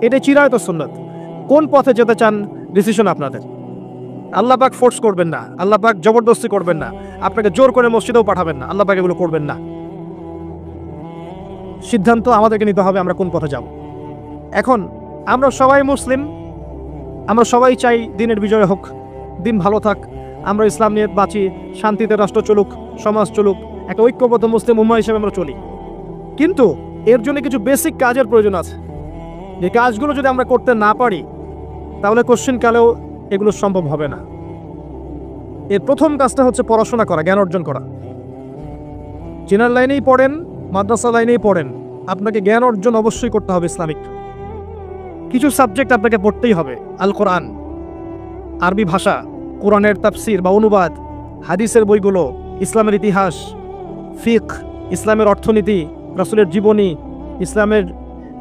এটাই চিরায়ত সুন্নাত। কোন পথে যেতে চান ডিসিশন আপনাদের, আল্লাহ পাক ফোর্স করবেন না, আল্লাহ পাক জবরদস্তি করবেন না, আপনাকে জোর করে মসজিদেও পাঠাবেন না, আল্লাহ পাক এগুলো করবেন না। সিদ্ধান্ত আমাদেরকে নিতে হবে আমরা কোন পথে যাব। এখন আমরা সবাই মুসলিম, আমরা সবাই চাই দিনের বিজয় হোক, দিন ভালো থাক, আমরা ইসলাম নিয়ে বাঁচি, শান্তিতে রাষ্ট্র চলুক, সমাজ চলুক, একটা ঐক্যবদ্ধ মুসলিম উম্মাহ হিসেবে আমরা চলি। কিন্তু এর জন্য কিছু বেসিক কাজের প্রয়োজন আছে, যে কাজগুলো যদি আমরা করতে না পারি তাহলে কোশ্চিনকালেও এগুলো সম্ভব হবে না। এর প্রথম কাজটা হচ্ছে পড়াশোনা করা, জ্ঞান অর্জন করা। জেনারেল লাইনেই পড়েন, মাদ্রাসা লাইনেই পড়েন, আপনাকে জ্ঞান অর্জন অবশ্যই করতে হবে। ইসলামিক কিছু সাবজেক্ট আপনাকে পড়তেই হবে, আল কোরআন, আরবি ভাষা, কোরআনের তাফসির বা অনুবাদ, হাদিসের বইগুলো, ইসলামের ইতিহাস, ফিকহ, ইসলামের অর্থনীতি, রাসূলের জীবনী, ইসলামের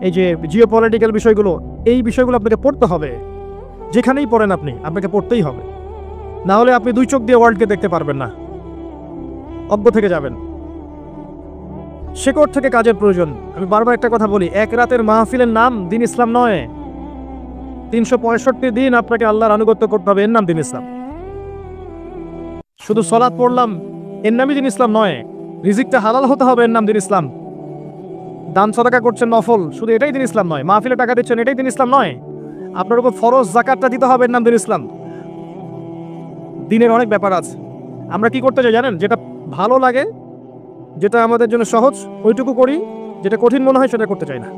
এই যে জিওপলিটিক্যাল বিষয়গুলো, এই বিষয়গুলো আপনাকে পড়তে হবে। যেখানেই পড়েন আপনি, আপনাকে পড়তেই হবে, না হলে আপনি দুই চোখ দিয়ে ওয়ার্ল্ডকে দেখতে পারবেন না, অজ্ঞ থেকে যাবেন। শেকড় থেকে কাজের প্রয়োজন। আমি বারবার একটা কথা বলি, এক রাতের মাহফিলের নাম দিন ইসলাম নয়, 365 দিন আপনাকে আল্লাহর আনুগত্য করতে হবে, এর নাম দিন ইসলাম। শুধু সালাত পড়লাম এর নামই দিন ইসলাম নয়, রিজিকটা হালাল হতে হবে, এর নাম দিন ইসলাম। দান সাদাকা করছেন নফল, শুধু এটাই দিন ইসলাম নয়। মাহফিলে টাকা দিচ্ছেন, এটাই দিন ইসলাম নয়। আপনার উপর ফরজ যাকাতটা দিতে হবে, এর নাম দিন ইসলাম। দিনের অনেক ব্যাপার আছে। আমরা কি করতে চাই জানেন? যেটা ভালো লাগে, যেটা আমাদের জন্য সহজ, ওইটুকু করি, যেটা কঠিন মনে হয় সেটা করতে চাই না।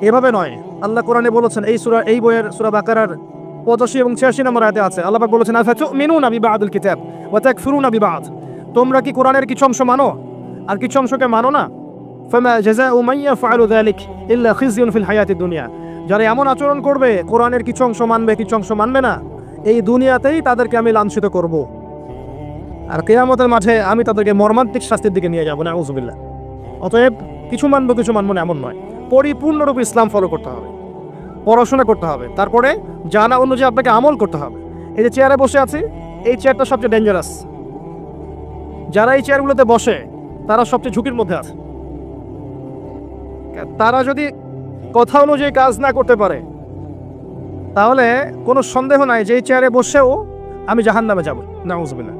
এভাবে নয়। আল্লাহ কোরআনে বলেছেন, এই বইয়ের সূরা বাকারার 85 এবং 86 নম্বর আয়াতে আছে, আল্লাহ পাক বলেছেন, আফাতুমিনুনা বিবাদিল কিতাব ওয়া তাকফুরুনা বিবাদ। তোমরা কি কোরআনের কিছু অংশ মানো আর কিছু অংশকে মানো না? ফামা জাযাউ মান ইয়াফআলু যালিক ইল্লা খিজিয়ুন ফিল হায়াতিদ দুনিয়া। যারা এমন আচরণ করবে, কোরআনের কিছু অংশ মানবে, কিছু অংশ মানবে না, এই দুনিয়াতেই তাদেরকে আমি লাঞ্ছিত করব, আর কিয়ামতের মাঠে আমি তাদেরকে মর্মান্তিক শাস্তির দিকে নিয়ে যাব, নাউযুবিল্লাহ। অতএব কিছু মানবো কিছু মানবো না এমন নয়, পরিপূর্ণরূপে ইসলাম ফলো করতে হবে। পড়াশোনা করতে হবে, তারপরে জানা অনুযায়ী আপনাকে আমল করতে হবে। এই যে চেয়ারে বসে আছি, এই চেয়ারটা সবচেয়ে ডেঞ্জারাস। যারা এই চেয়ারগুলোতে বসে তারা সবচেয়ে ঝুঁকির মধ্যে আছে। তারা যদি কথা অনুযায়ী কাজ না করতে পারে তাহলে কোনো সন্দেহ নাই যে এই চেয়ারে বসেও আমি জাহান্নামে যাব, নাউযুবিল্লাহ।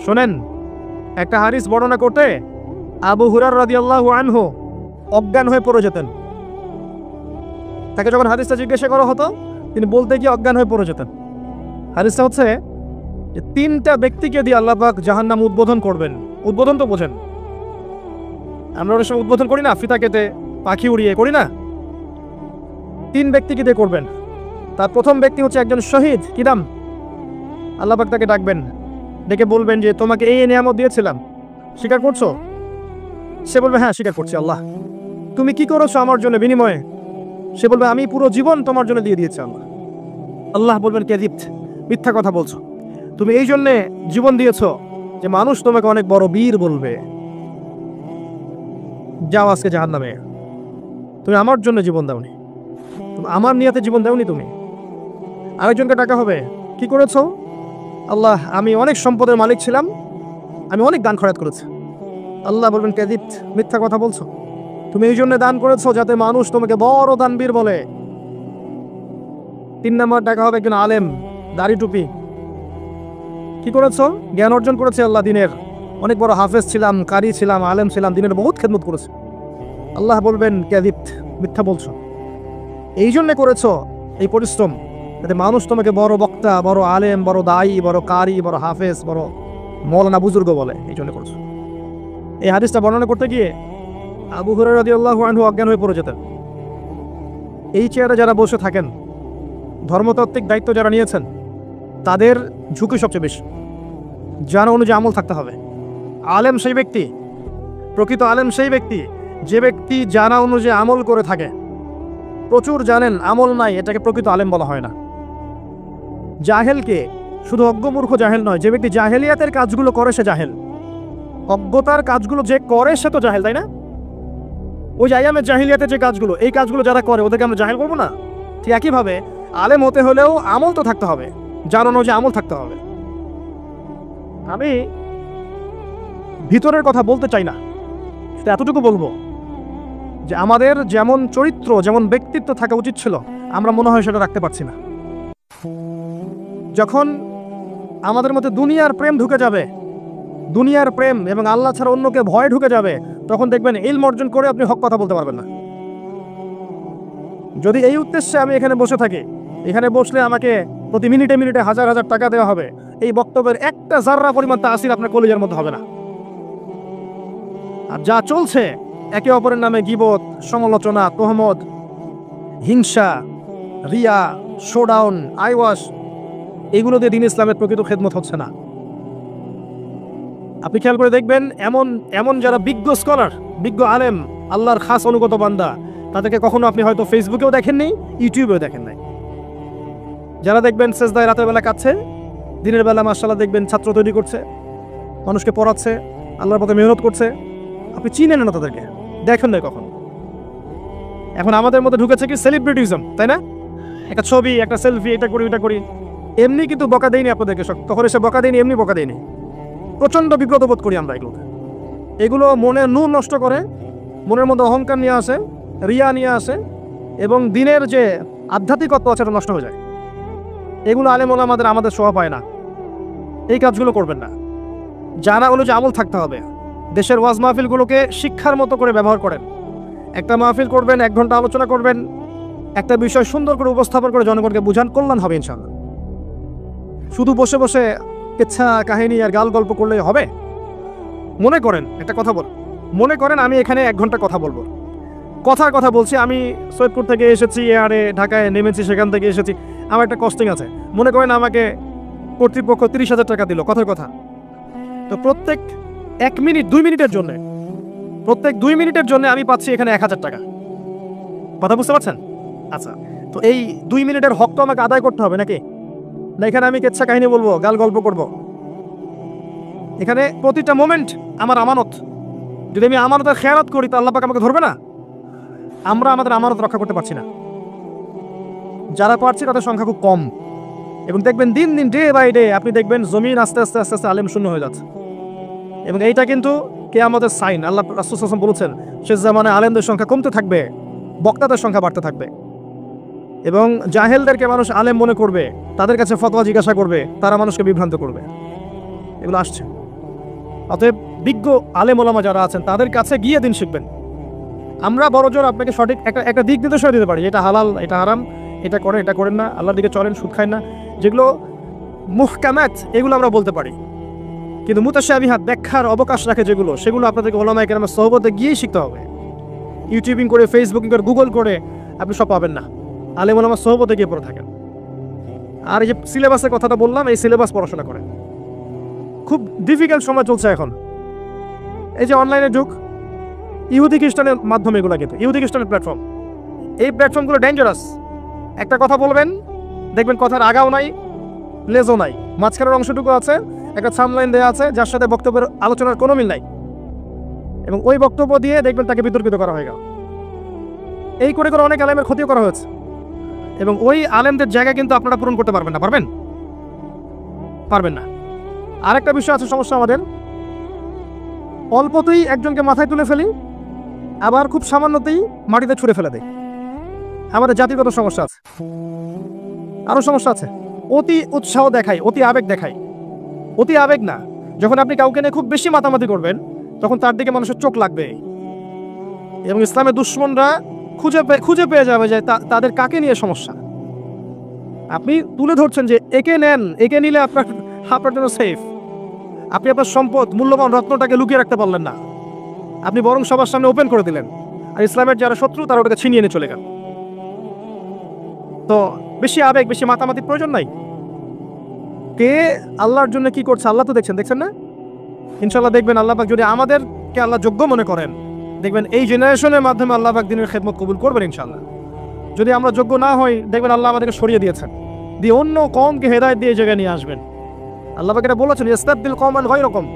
শোনেন, একটা হাদিস বর্ণনা করতে আবু হুরায়রা রাদিয়াল্লাহু আনহু অজ্ঞান হয়ে পড়ে যেতেন। তাকে যখন হাদিসটা জিজ্ঞাসা করা হতো তিনি বলতে গিয়ে অজ্ঞান হয়ে পড়ে যেতেন। হাদিসটা হচ্ছে যে 3টা ব্যক্তিকে দিয়ে আল্লাহ পাক জাহান্নাম উদ্বোধন করবেন। উদ্বোধন তো বোঝেন, আমরা অনেক সময় উদ্বোধন করি না, ফিতা কেটে পাখি উড়িয়ে করি না। 3 ব্যক্তিকে দিয়ে করবেন। তার প্রথম ব্যক্তি হচ্ছে একজন শহীদ। কি নাম? আল্লাহ পাক তাকে ডাকবেন, ডেকে বলবেন যে তোমাকে এই নিয়ামত দিয়েছিলাম, স্বীকার করছো? সে বলবে হ্যাঁ স্বীকার করছি আল্লাহ। তুমি কি করেছো আমার জন্য বিনিময়ে? সে বলবে আমি পুরো জীবন তোমার জন্য দিয়ে দিয়েছি আল্লাহ। আল্লাহ বলবেন কাযিবত, মিথ্যা কথা বলছো। তুমি এই জন্যে জীবন দিয়েছো যে মানুষ তোমাকে অনেক বড় বীর বলবে। যাও আজকে জাহান্নামে, তুমি আমার জন্য জীবন দাওনি, আমার নিয়তে জীবন দাওনি তুমি। আরেকজনকে ডাকা হবে, কি করেছো? আল্লাহ আমি অনেক সম্পদের মালিক ছিলাম, আমি অনেক দান খয়রাত করেছি। আল্লাহ বলবেন কাযিবত, মিথ্যা কথা বলছো। তুমি এই জন্য দান করেছো যাতে মানুষ তোমাকে বড় দানবীর বলে। 3 নম্বর ডাকা হবে একজন আলেম, দাড়ি টুপি। কি করেছো? জ্ঞান অর্জন করেছে আল্লাহ দিনের, অনেক বড় হাফেজ ছিলাম, কারি ছিলাম, আলেম ছিলাম, দিনের বহুত খেদমত করেছে। আল্লাহ বলবেন কাযিবত, মিথ্যা বলছো। এই জন্য করেছো এই পরিশ্রম যাতে মানুষ তোমাকে বড় বক্তা, বড় আলেম, বড় দায়ী, বড় কারি, বড় হাফেজ, বড় মৌলানা বুজুর্গ বলে। এই জন্য করেছো। এই হাদিসটা বর্ণনা করতে গিয়ে আবু হুরায়রা রাদিয়াল্লাহু আনহু অজ্ঞান হয়ে পড়ে যেতেন। এই চেয়ারে যারা বসে থাকেন, ধর্মতাত্ত্বিক দায়িত্ব যারা নিয়েছেন, তাদের ঝুঁকি সবচেয়ে বেশি। জানা অনুযায়ী আমল থাকতে হবে। আলেম সেই ব্যক্তি, প্রকৃত আলেম সেই ব্যক্তি যে ব্যক্তি জানা অনুযায়ী আমল করে থাকে। প্রচুর জানেন আমল নাই, এটাকে প্রকৃত আলেম বলা হয় না। জাহেলকে, শুধু অজ্ঞ মূর্খ জাহেল নয়, যে ব্যক্তি জাহেলিয়াতের কাজগুলো করে সে জাহেল। অজ্ঞতার কাজগুলো যে করে সে তো জাহেল, তাই না? ওই যে আইয়ামের জাহিলিয়াতের যে কাজগুলো, এই কাজগুলো যারা করে ওদেরকে আমরা জাহেল করবো না? ঠিক একইভাবে আলেম হতে হলেও আমল তো থাকতে হবে, জানা অনুযায়ী আমল থাকতে হবে। আমি ভিতরের কথা বলতে চাই না, সেটা এতটুকু বলবো যে আমাদের যেমন চরিত্র, যেমন ব্যক্তিত্ব থাকা উচিত ছিল, আমরা মনে হয় সেটা রাখতে পারছি না। যখন আমাদের মধ্যে দুনিয়ার প্রেম ঢুকে যাবে, দুনিয়ার প্রেম এবং আল্লাহ ছাড়া অন্যকে ভয় ঢুকে যাবে, তখন দেখবেন ইলম অর্জন করে আপনি হক কথা বলতে পারবেন না। যদি এই উদ্দেশ্যে আমি এখানে বসে থাকি, এখানে বসলে আমাকে প্রতি মিনিটে মিনিটে হাজার হাজার টাকা দেওয়া হবে, এই বক্তব্যের একটা জাররা পরিমাণ তাসির আপনার কলিজার মধ্যে হবে না। আর যা চলছে, একে অপরের নামে গীবত, সমালোচনা, তোহমত, হিংসা, রিয়া, শোডাউন, আইওয়াশ, এগুলো দিয়ে দিন ইসলামের প্রকৃত খেদমত হচ্ছে না। আপনি খেয়াল করে দেখবেন, এমন এমন যারা বিজ্ঞ স্কলার, বিজ্ঞ আলেম, আল্লাহর খাস অনুগত বান্দা, তাদেরকে কখনো আপনি হয়তো ফেসবুকেও দেখেননি, ইউটিউবেও দেখেন নাই। যারা দেখবেন সেজদায় রাতের বেলা কাঁদছে, দিনের বেলা মাশাআল্লাহ দেখবেন ছাত্র তৈরি করছে, মানুষকে পড়াচ্ছে, আল্লাহর পথে মেহনত করছে, আপনি চিনেন না তাদেরকে, দেখেন না কখন। এখন আমাদের মধ্যে ঢুকেছে কি সেলিব্রিটিজম, তাই না? একটা ছবি, একটা সেলফি, এটা করি ওটা করি। এমনি কিন্তু বকা দেয়নি আপনাদেরকে, তখন এসে বকা দেয়নি, এমনি বকা দেয়নি। প্রচণ্ড বিব্রত বোধ করি আমরা এগুলোতে। এগুলো মনে নূর নষ্ট করে, মনের মধ্যে অহংকার নিয়ে আসে, রিয়া নিয়ে আসে, এবং দিনের যে আধ্যাত্মিকত্ব আছে সেটা নষ্ট হয়ে যায়। এগুলো আলেম ওলামাদের আমাদের শোভা পায় না। এই কাজগুলো করবেন না। জানা অনুযায়ী আমল থাকতে হবে। দেশের ওয়াজ মাহফিলগুলোকে শিক্ষার মতো করে ব্যবহার করেন। একটা মাহফিল করবেন, 1 ঘন্টা আলোচনা করবেন, একটা বিষয় সুন্দর করে উপস্থাপন করে জনগণকে বুঝান, কল্যাণ হবে ইনশাআল্লাহ। শুধু বসে বসে কেচ্ছা কাহিনী আর গাল গল্প করলে হবে? মনে করেন, একটা কথা বল, মনে করেন আমি এখানে 1 ঘন্টা কথা বলবো, কথার কথা বলছি, আমি সৈয়দপুর থেকে এসেছি, এয়ারে ঢাকায় নেমেছি, সেখান থেকে এসেছি, আমার একটা কস্টিং আছে। মনে করেন আমাকে কর্তৃপক্ষ 30,000 টাকা দিল, কথার কথা। তো প্রত্যেক 1 মিনিট 2 মিনিটের জন্য, প্রত্যেক 2 মিনিটের জন্য আমি পাচ্ছি এখানে 1000 টাকা। কথা বুঝতে পারছেন? আচ্ছা, তো এই 2 মিনিটের হক তো আমাকে আদায় করতে হবে নাকি? না এখানে আমি কেচ্ছা কাহিনী বলবো, গাল গল্প করব? এখানে প্রতিটা মোমেন্ট আমার আমানত। যদি আমি আমানতের খেয়ানত করি তো আল্লাহ পাক আমাকে ধরবে না? আমরা আমাদের আমানত রক্ষা করতে পারছি না। যারা পারছে তাদের সংখ্যা খুব কম। এবং দেখবেন দিন দিন ডে বাই ডে আপনি দেখবেন জমিন আস্তে আস্তে আস্তে আস্তে আলেম শূন্য হয়ে যাচ্ছে। এবং এইটা কিন্তু কিয়ামতের সাইন। আল্লাহ রাসূল সাল্লাল্লাহু আলাইহি ওয়াসাল্লাম বলেছেন শেষ জামানায় আলেমদের সংখ্যা কমতে থাকবে, বক্তাদের সংখ্যা বাড়তে থাকবে। এবং জাহেলদেরকে মানুষ আলেম মনে করবে, তাদের কাছে ফতোয়া জিজ্ঞাসা করবে, তারা মানুষকে বিভ্রান্ত করবে। এগুলো আসছে। অতএব বিজ্ঞ আলেম ওলামা যারা আছেন তাদের কাছে গিয়ে দিন শিখবেন। আমরা বড়জোর আপনাকে সঠিক একটা দিক নির্দেশনা দিতে পারি, এটা হালাল, এটা হারাম, এটা করেন, এটা করেন না, আল্লাহর দিকে চলেন, সুদ খায় না, যেগুলো মুহকামাত এগুলো আমরা বলতে পারি। কিন্তু মুতাশাবিহাত ব্যাখ্যার অবকাশ রাখে যেগুলো, সেগুলো আপনাদেরকে ওলামায়ে কেরামের সোহবতে গিয়েই শিখতে হবে। ইউটিউবিং করে, ফেসবুকিং করে, গুগল করে আপনি সব পাবেন না। আলেম ওলামার সোহবতে গিয়ে পড়ে থাকেন। আর এই যে সিলেবাসের কথাটা বললাম, এই সিলেবাস পড়াশোনা করেন। খুব ডিফিকাল্ট সময় চলছে এখন, এই যে অনলাইনের যুগ, ইহুদি খ্রিস্টানের মাধ্যমে এগুলো, কিন্তু ইহুদি খ্রিস্টানের প্ল্যাটফর্ম, এই প্ল্যাটফর্মগুলো ডেঞ্জারাস। একটা কথা বলবেন, দেখবেন কথার আগাও নাই, লেজও নাই, মাঝখানের অংশটুকু আছে, একটা সামলাইন দেওয়া আছে যার সাথে বক্তব্যের আলোচনার কোনো মিল নাই, এবং ওই বক্তব্য দিয়ে দেখবেন তাকে বিতর্কিত করা হয়ে গেল। এই করে করে অনেক আলেমের ক্ষতিও করা হয়েছে। এবং ওই আলেমদের জায়গা কিন্তু আপনারা পূরণ করতে পারবেন না। পারবেন না। আরেকটা বিষয় আছে সমস্যা আমাদের, অল্পতেই একজনকে মাথায় তুলে ফেলি, আবার খুব সামান্যতেই মাটিতে ছুঁড়ে ফেলে দেয়। আমাদের জাতিগত সমস্যা আছে, আরো সমস্যা আছে। অতি উৎসাহ দেখাই, অতি আবেগ দেখাই। অতি আবেগ না, যখন আপনি কাউকে নিয়ে খুব বেশি মাতামাতি করবেন তখন তার দিকে মানুষের চোখ লাগবে, এবং ইসলামের দুশ্মনরা খুঁজে পেয়ে যাবে যে তাদের কাকে নিয়ে সমস্যা। আপনি তুলে ধরছেন যে একে নেন, একে নিলে আপনার জন্য সেফ। আপনি আপনার সম্পদ, মূল্যবান রত্নটাকে লুকিয়ে রাখতে পারলেন না, আপনি বরং সবার সামনে ওপেন করে দিলেন। আর ইসলামের যারা শত্রু তারা ওটাকে ছিনিয়ে নিয়ে চলে গেল। তো বেশি আবেগ, বেশি মাতামাতির প্রয়োজন নাই। কে আল্লাহর জন্য কি করছে আল্লাহ তো দেখছেন না? ইনশাল্লাহ দেখবেন আল্লাহ পাক যদি আমাদেরকে আল্লাহ যোগ্য মনে করেন, দেখবেন এই জেনারেশনের মাধ্যমে আল্লাহ পাক দিনের খেদমত কবুল করবেন ইনশাল্লাহ। যদি আমরা যোগ্য না হই, দেখবেন আল্লাহ আমাদেরকে সরিয়ে দিয়েছেন, দিয়ে অন্য কওমকে হেদায়েত দিয়ে এই জায়গায় নিয়ে আসবেন। আল্লাহ পাক এটা বলেছেন, ইস্তাবদিল কওমান গায়রাকুম,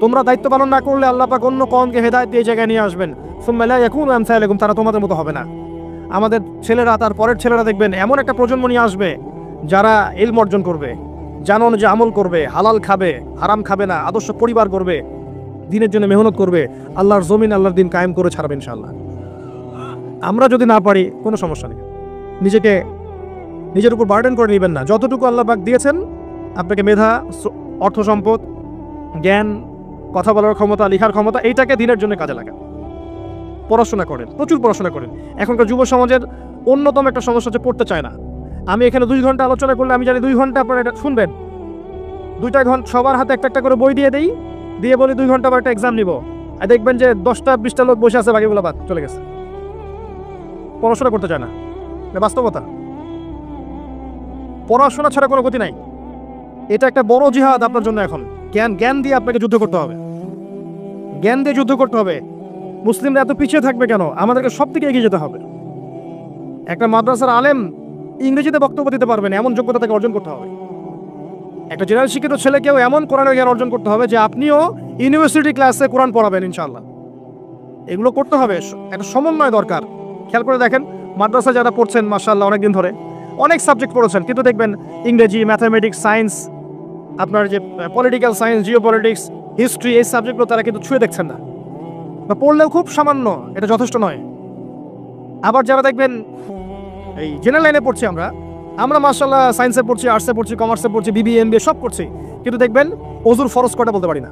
তোমরা দায়িত্ব পালন না করলে আল্লাহ পাক অন্য কওমকে হেদায়েত দিয়ে এই জায়গায় নিয়ে আসবেন। সুম্মা লা ইয়াকুনু আমসালাকুম, তারা তোমাদের মতো হবে না। আমাদের ছেলেরা, তার পরের ছেলেরা দেখবেন এমন একটা প্রজন্ম নিয়ে আসবে যারা ইলম অর্জন করবে, জানা অনুযায়ী আমল করবে, হালাল খাবে, হারাম খাবে না, আদর্শ পরিবার করবে, দিনের জন্য মেহনত করবে, আল্লাহর জমিন, আল্লাহর দিন কায়েম করে ছাড়বে ইনশাআল্লাহ। আমরা যদি না পারি কোনো সমস্যা নেই, নিজের উপর বার্ডেন করে নেবেন না। যতটুকু আল্লাহ পাক দিয়েছেন আপনাকে, মেধা, অর্থ সম্পদ, জ্ঞান, কথা বলার ক্ষমতা, লেখার ক্ষমতা, এইটাকে দিনের জন্য কাজে লাগান। পড়াশোনা করেন, প্রচুর পড়াশোনা করেন। এখনকার যুব সমাজের অন্যতম একটা সমস্যা হচ্ছে পড়তে চায় না। আমি এখানে 2 ঘন্টা আলোচনা করলে আমি জানি 2 ঘন্টা আপনারা এটা শুনবেন। 2টা ঘন্টা সবার হাতে একটা করে বই দিয়ে বলি 2 ঘন্টা পর একটা এক্সাম নিব, আর দেখবেন যে 10টা-20টা লোক বসে আছে, বাকিগুলো বাদ চলে গেছে। পড়াশোনা করতে চায় না, বাস্তবতা। পড়াশোনা ছাড়া কোনো গতি নাই। এটা একটা বড় জিহাদ আপনার জন্য এখন। জ্ঞান দিয়ে আপনাকে যুদ্ধ করতে হবে, জ্ঞান দিয়ে যুদ্ধ করতে হবে। মুসলিমরা এত পিছিয়ে থাকবে কেন? আমাদেরকে সব থেকে এগিয়ে যেতে হবে। একটা মাদ্রাসার আলেম ইংরেজিতে বক্তব্য দিতে পারবেন এমন যোগ্যতা তাকে অর্জন করতে হবে। একটা জেনারেল শিক্ষিত ছেলেকেও এমন কোরআনের জ্ঞান অর্জন করতে হবে যে আপনিও ইউনিভার্সিটি ক্লাসে কোরআন পড়াবেন ইনশাআল্লাহ। এগুলো করতে হবে, একটা সমন্বয় দরকার। খেয়াল করে দেখেন, মাদ্রাসা যারা পড়ছেন মাশাআল্লাহ অনেকদিন ধরে অনেক সাবজেক্ট পড়েছেন, কিন্তু দেখবেন ইংরেজি, ম্যাথামেটিক্স, সায়েন্স, আপনার যে political science, Jio politics, history, এই সাবজেক্টগুলো তারা কিন্তু ছুঁয়ে দেখছেন না, বা পড়লেও খুব সামান্য, এটা যথেষ্ট নয়। আবার যারা দেখবেন এই জেনারেল লাইনে পড়ছি আমরা মাশাআল্লাহ সায়েন্সে পড়ছি, আর্টসে পড়ছি, কমার্সে পড়ছি, বিবিএ, এমবিএ সব পড়ছি, কিন্তু দেখবেন ওযুর ফরজ কয়টা বলতে পারি না।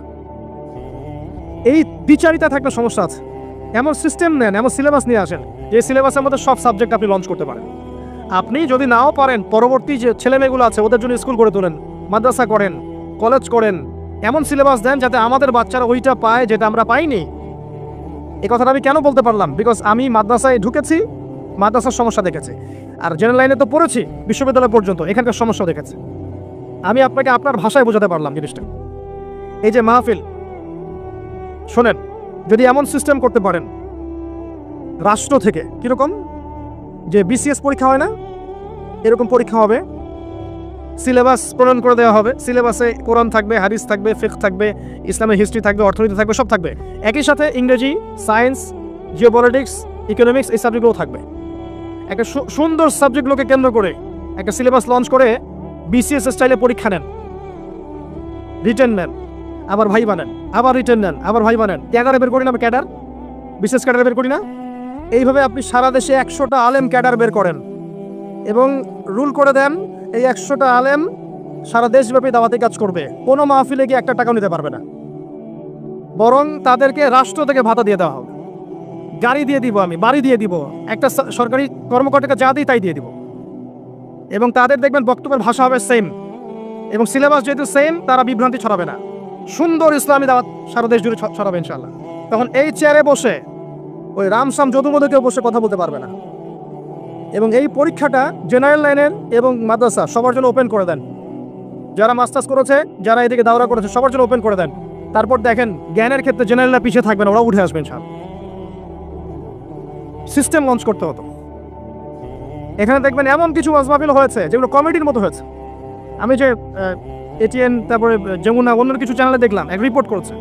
এই দ্বিচারিতা থাকলে সমস্যা আছে। এমন সিস্টেম নেন, এমন সিলেবাস নিয়ে আসেন যে সিলেবাসের মধ্যে সব সাবজেক্ট আপনি লঞ্চ করতে পারেন। আপনি যদি নাও পারেন, পরবর্তী যে ছেলেমেয়েগুলো আছে ওদের জন্য স্কুল করে তোলেন, মাদ্রাসা করেন, কলেজ করেন, এমন সিলেবাস দেন যাতে আমাদের বাচ্চারা ওইটা পায় যেটা আমরা পাইনি। এই কথাটা আমি কেন বলতে পারলাম? বিকজ আমি মাদ্রাসায় ঢুকেছি, মাদ্রাসার সমস্যা দেখেছি, আর জেনারেল লাইনে তো পড়েছি বিশ্ববিদ্যালয় পর্যন্ত, এখানকার সমস্যা দেখেছি। আমি আপনাকে আপনার ভাষায় বোঝাতে পারলাম জিনিসটা। এই যে মাহফিল শোনেন, যদি এমন সিস্টেম করতে পারেন রাষ্ট্র থেকে, কিরকম যে বিসিএস পরীক্ষা হয় না, এরকম পরীক্ষা হবে, সিলেবাস প্রণয়ন করে দেওয়া হবে, সিলেবাসে কোরআন থাকবে, হাদিস থাকবে, ফিকহ থাকবে, ইসলামের হিস্ট্রি থাকবে, অর্থনীতি থাকবে, সব থাকবে, একই সাথে ইংরেজি, সায়েন্স, জিওপলিটিক্স, ইকোনমিক্স, এই সাবজেক্টগুলো থাকবে। একটা সুন্দর সাবজেক্টগুলোকে কেন্দ্র করে একটা সিলেবাস লঞ্চ করে বিসিএস স্টাইলে পরীক্ষা নেন, রিটেন নেন, আবার ভাই বানেন, আবার রিটেন নেন, আবার ভাই বানেন। ক্যাডারে বের করি না, ক্যাডার বিশেষ ক্যাডারে বের করি না। এইভাবে আপনি সারা দেশে 100টা আলেম ক্যাডার বের করেন এবং রুল করে দেন এই 100টা আলেম সারা দেশব্যাপী দাওয়াতি কাজ করবে, কোনো মাহফিলে গিয়ে একটা টাকাও নিতে পারবে না, বরং তাদেরকে রাষ্ট্র থেকে ভাতা দিয়ে দেওয়া হবে, গাড়ি দিয়ে দিব, আমি বাড়ি দিয়ে দিব, একটা সরকারি কর্মকর্তাকে যা দিই তাই দিয়ে দিব। এবং তাদের দেখবেন বক্তব্যের ভাষা হবে সেম, এবং সিলেবাস যেহেতু সেম, তারা বিভ্রান্তি ছড়াবে না, সুন্দর ইসলামী দাওয়াত সারা দেশ জুড়ে ছড়াবে ইনশাআল্লাহ। তখন এই চেয়ারে বসে ওই রামসাম যদুমধু কেউ বসে কথা বলতে পারবে না। এবং এই পরীক্ষাটা জেনারেল লাইনের এবং মাদ্রাসা সবার জন্য ওপেন করে দেন, যারা মাস্টার্স করেছে, যারা এদিকে দাওরা করেছে, সবার জন্য ওপেন করে দেন। তারপর দেখেন জ্ঞানের ক্ষেত্রে জেনারেলরা পিছিয়ে থাকবেন, ওরা উঠে আসবেন। সিস্টেম লঞ্চ করতে হতো। এখানে দেখবেন এমন কিছু মাহফিল হয়েছে যেগুলো কমেডির মতো হয়েছে। আমি যে এটিএন, তারপরে যমুনা, অন্য কিছু চ্যানেলে দেখলাম, এক রিপোর্ট করেছে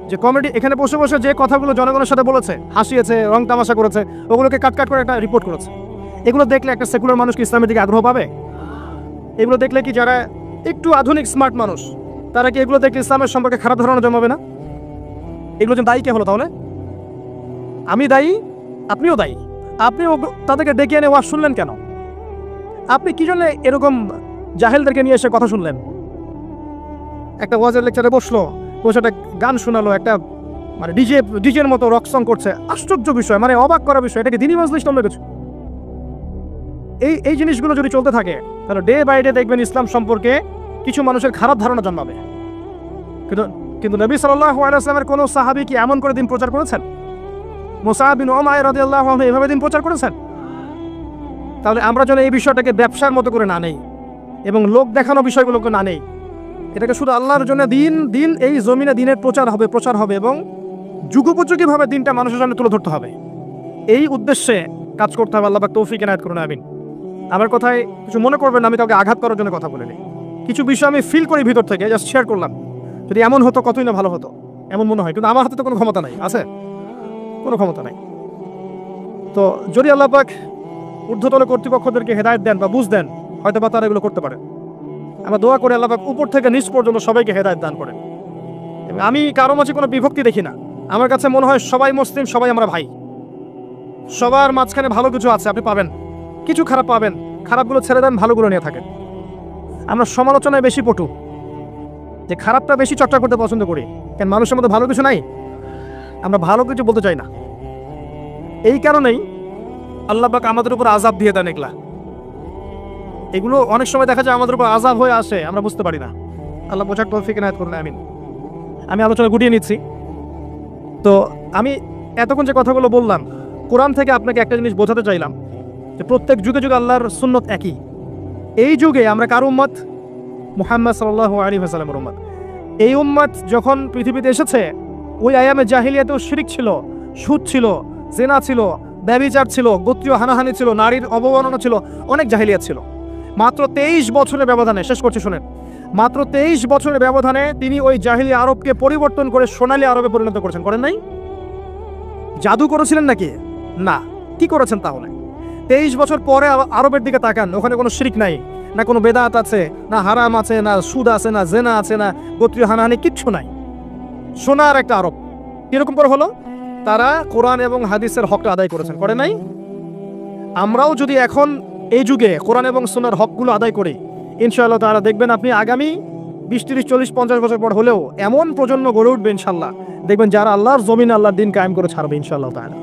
যে কমেডি এখানে বসে বসে যে কথাগুলো জনগণের সাথে বলেছে, হাসিয়েছে, রং তামাশা করেছে, ওগুলোকে কাট করে একটা রিপোর্ট করেছে। এগুলো দেখলে একটা সেকুলার মানুষ কি ইসলামের দিকে আগ্রহ পাবে? এগুলো দেখলে কি যারা একটু আধুনিক স্মার্ট মানুষ, তারা কি এগুলো দেখলে ইসলামের সম্পর্কে খারাপ ধারণা জন্মাবে না? এগুলো যে দায়ী কে হলো তাহলে? আমি দায়ী, আপনিও দায়ী। আপনি তাদেরকে ডেকে এনে ওয়াজ শুনলেন কেন? আপনি কি জন্য এরকম জাহেলদেরকে নিয়ে এসে কথা শুনলেন? একটা ওয়াজের লেকচারে বসলো, বসে একটা গান শোনালো, একটা মানে ডিজের মতো রক সং করছে, আশ্চর্য বিষয়, মানে অবাক করা বিষয়। এটাকে দিনী মাজলিস নামে কিছু। এই জিনিসগুলো যদি চলতে থাকে তাহলে ডে বাই ডে দেখবেন ইসলাম সম্পর্কে কিছু মানুষের খারাপ ধারণা জন্মাবে। কিন্তু নবী সাল্লাল্লাহু আলাইহি ওয়াসাল্লামের কোনো সাহাবী কি এমন করে দিন প্রচার করেছেন? মুসআব বিন উমাইর রাদিয়াল্লাহু আনহু এভাবে দিন প্রচার করেছেন? তাহলে আমরা যেন এই বিষয়টাকে ব্যবসার মতো করে না নেই এবং লোক দেখানো বিষয়গুলোকে না নেই। এটাকে শুধু আল্লাহর জন্য দিন এই জমিনে দিনের প্রচার হবে এবং যুগোপযোগীভাবে দিনটা মানুষের সামনে তুলে ধরতে হবে। এই উদ্দেশ্যে কাজ করতে হবে। আল্লাহ পাক তৌফিক এনায়েত করুন, আমিন। আমার কথায় কিছু মনে করবেন না, আমি কাউকে আঘাত করার জন্য কথা বলিনি। কিছু বিষয় আমি ফিল করি ভিতর থেকে, জাস্ট শেয়ার করলাম। যদি এমন হতো কতই না ভালো হতো, এমন মনে হয়। কিন্তু আমার হাতে তো কোনো ক্ষমতা নাই, আছে? কোনো ক্ষমতা নাই। তো যদি আল্লাহ পাক ঊর্ধ্বতন কর্তৃপক্ষদেরকে হেদায়েত দেন বা বুঝ দেন, হয়তো বা তারা এগুলো করতে পারে। আমরা দোয়া করে আল্লাহ পাক উপর থেকে নিচ পর্যন্ত সবাইকে হেদায়েত দান করেন। আমি কারো মাঝে কোনো বিভক্তি দেখি না। আমার কাছে মনে হয় সবাই মুসলিম, সবাই আমরা ভাই। সবার মাঝখানে ভালো কিছু আছে, আপনি পাবেন, কিছু খারাপ পাবেন। খারাপগুলো ছেড়ে দেন, ভালোগুলো নিয়ে থাকেন। আমরা সমালোচনায় বেশি পটু, যে খারাপটা বেশি চর্চা করতে পছন্দ করি। কেন? মানুষের মধ্যে ভালো কিছু নাই, আমরা ভালো কিছু বলতে চাই না। এই কারণেই আল্লাহ পাক আমাদের উপর আযাব দিয়ে দেন। এগুলো অনেক সময় দেখা যায় আমাদের উপর আযাব হয়ে আসে, আমরা বুঝতে পারি না। আল্লাহ বোঝার তৌফিক এনায়েত করুন, আমিন। আমি আলোচনা গুটিয়ে নিচ্ছি। তো আমি এতক্ষণ যে কথাগুলো বললাম, কোরআন থেকে আপনাকে একটা জিনিস বোঝাতে চাইলাম যে প্রত্যেক যুগে যুগে আল্লাহর সুন্নত একই। এই যুগে আমরা কার উম্মত? মুহাম্মদ সাল্লাল্লাহু আলাইহি ওয়াসাল্লামের উম্মত। এই উম্মত যখন পৃথিবীতে এসেছে, ওই আয়ামে জাহিলিয়াতেও শিরক ছিল, সুদ ছিল, জেনা ছিল, ব্যভিচার ছিল, গোত্রীয় হানাহানি ছিল, নারীর অবমাননা ছিল, অনেক জাহিলিয়াত ছিল। মাত্র 23 বছরের ব্যবধানে, শেষ করছি শোনেন, মাত্র 23 বছরের ব্যবধানে তিনি ওই জাহিলি আরবকে পরিবর্তন করে সোনালী আরবে পরিণত করেছেন। করেন নাই? জাদু করেছিলেন নাকি? না। কি করেছেন তাহলে? 23 বছর পরে আরবের দিকে তাকান, ওখানে কোনো শিরক নাই, না কোনো বেদাত আছে, না হারাম আছে, না সুদ আছে, না জেনা আছে, না গোত্রীয় হানাহানি, কিচ্ছু নাই। সোনার একটা আরব। কিরকম করে হলো? তারা কোরআন এবং হাদিসের হকটা আদায় করেছেন। করে নাই? আমরাও যদি এখন এই যুগে কোরআন এবং সুন্নাহর হকগুলো আদায় করি, ইনশাআল্লাহ তাআলা দেখবেন আপনি আগামী 20, 30, 40, 50 বছর পর হলেও এমন প্রজন্ম গড়ে উঠবে ইনশাআল্লাহ, দেখবেন যারা আল্লাহর জমিনে আল্লাহর দ্বীন কায়েম করে ছাড়বে ইনশাআল্লাহ তাআলা।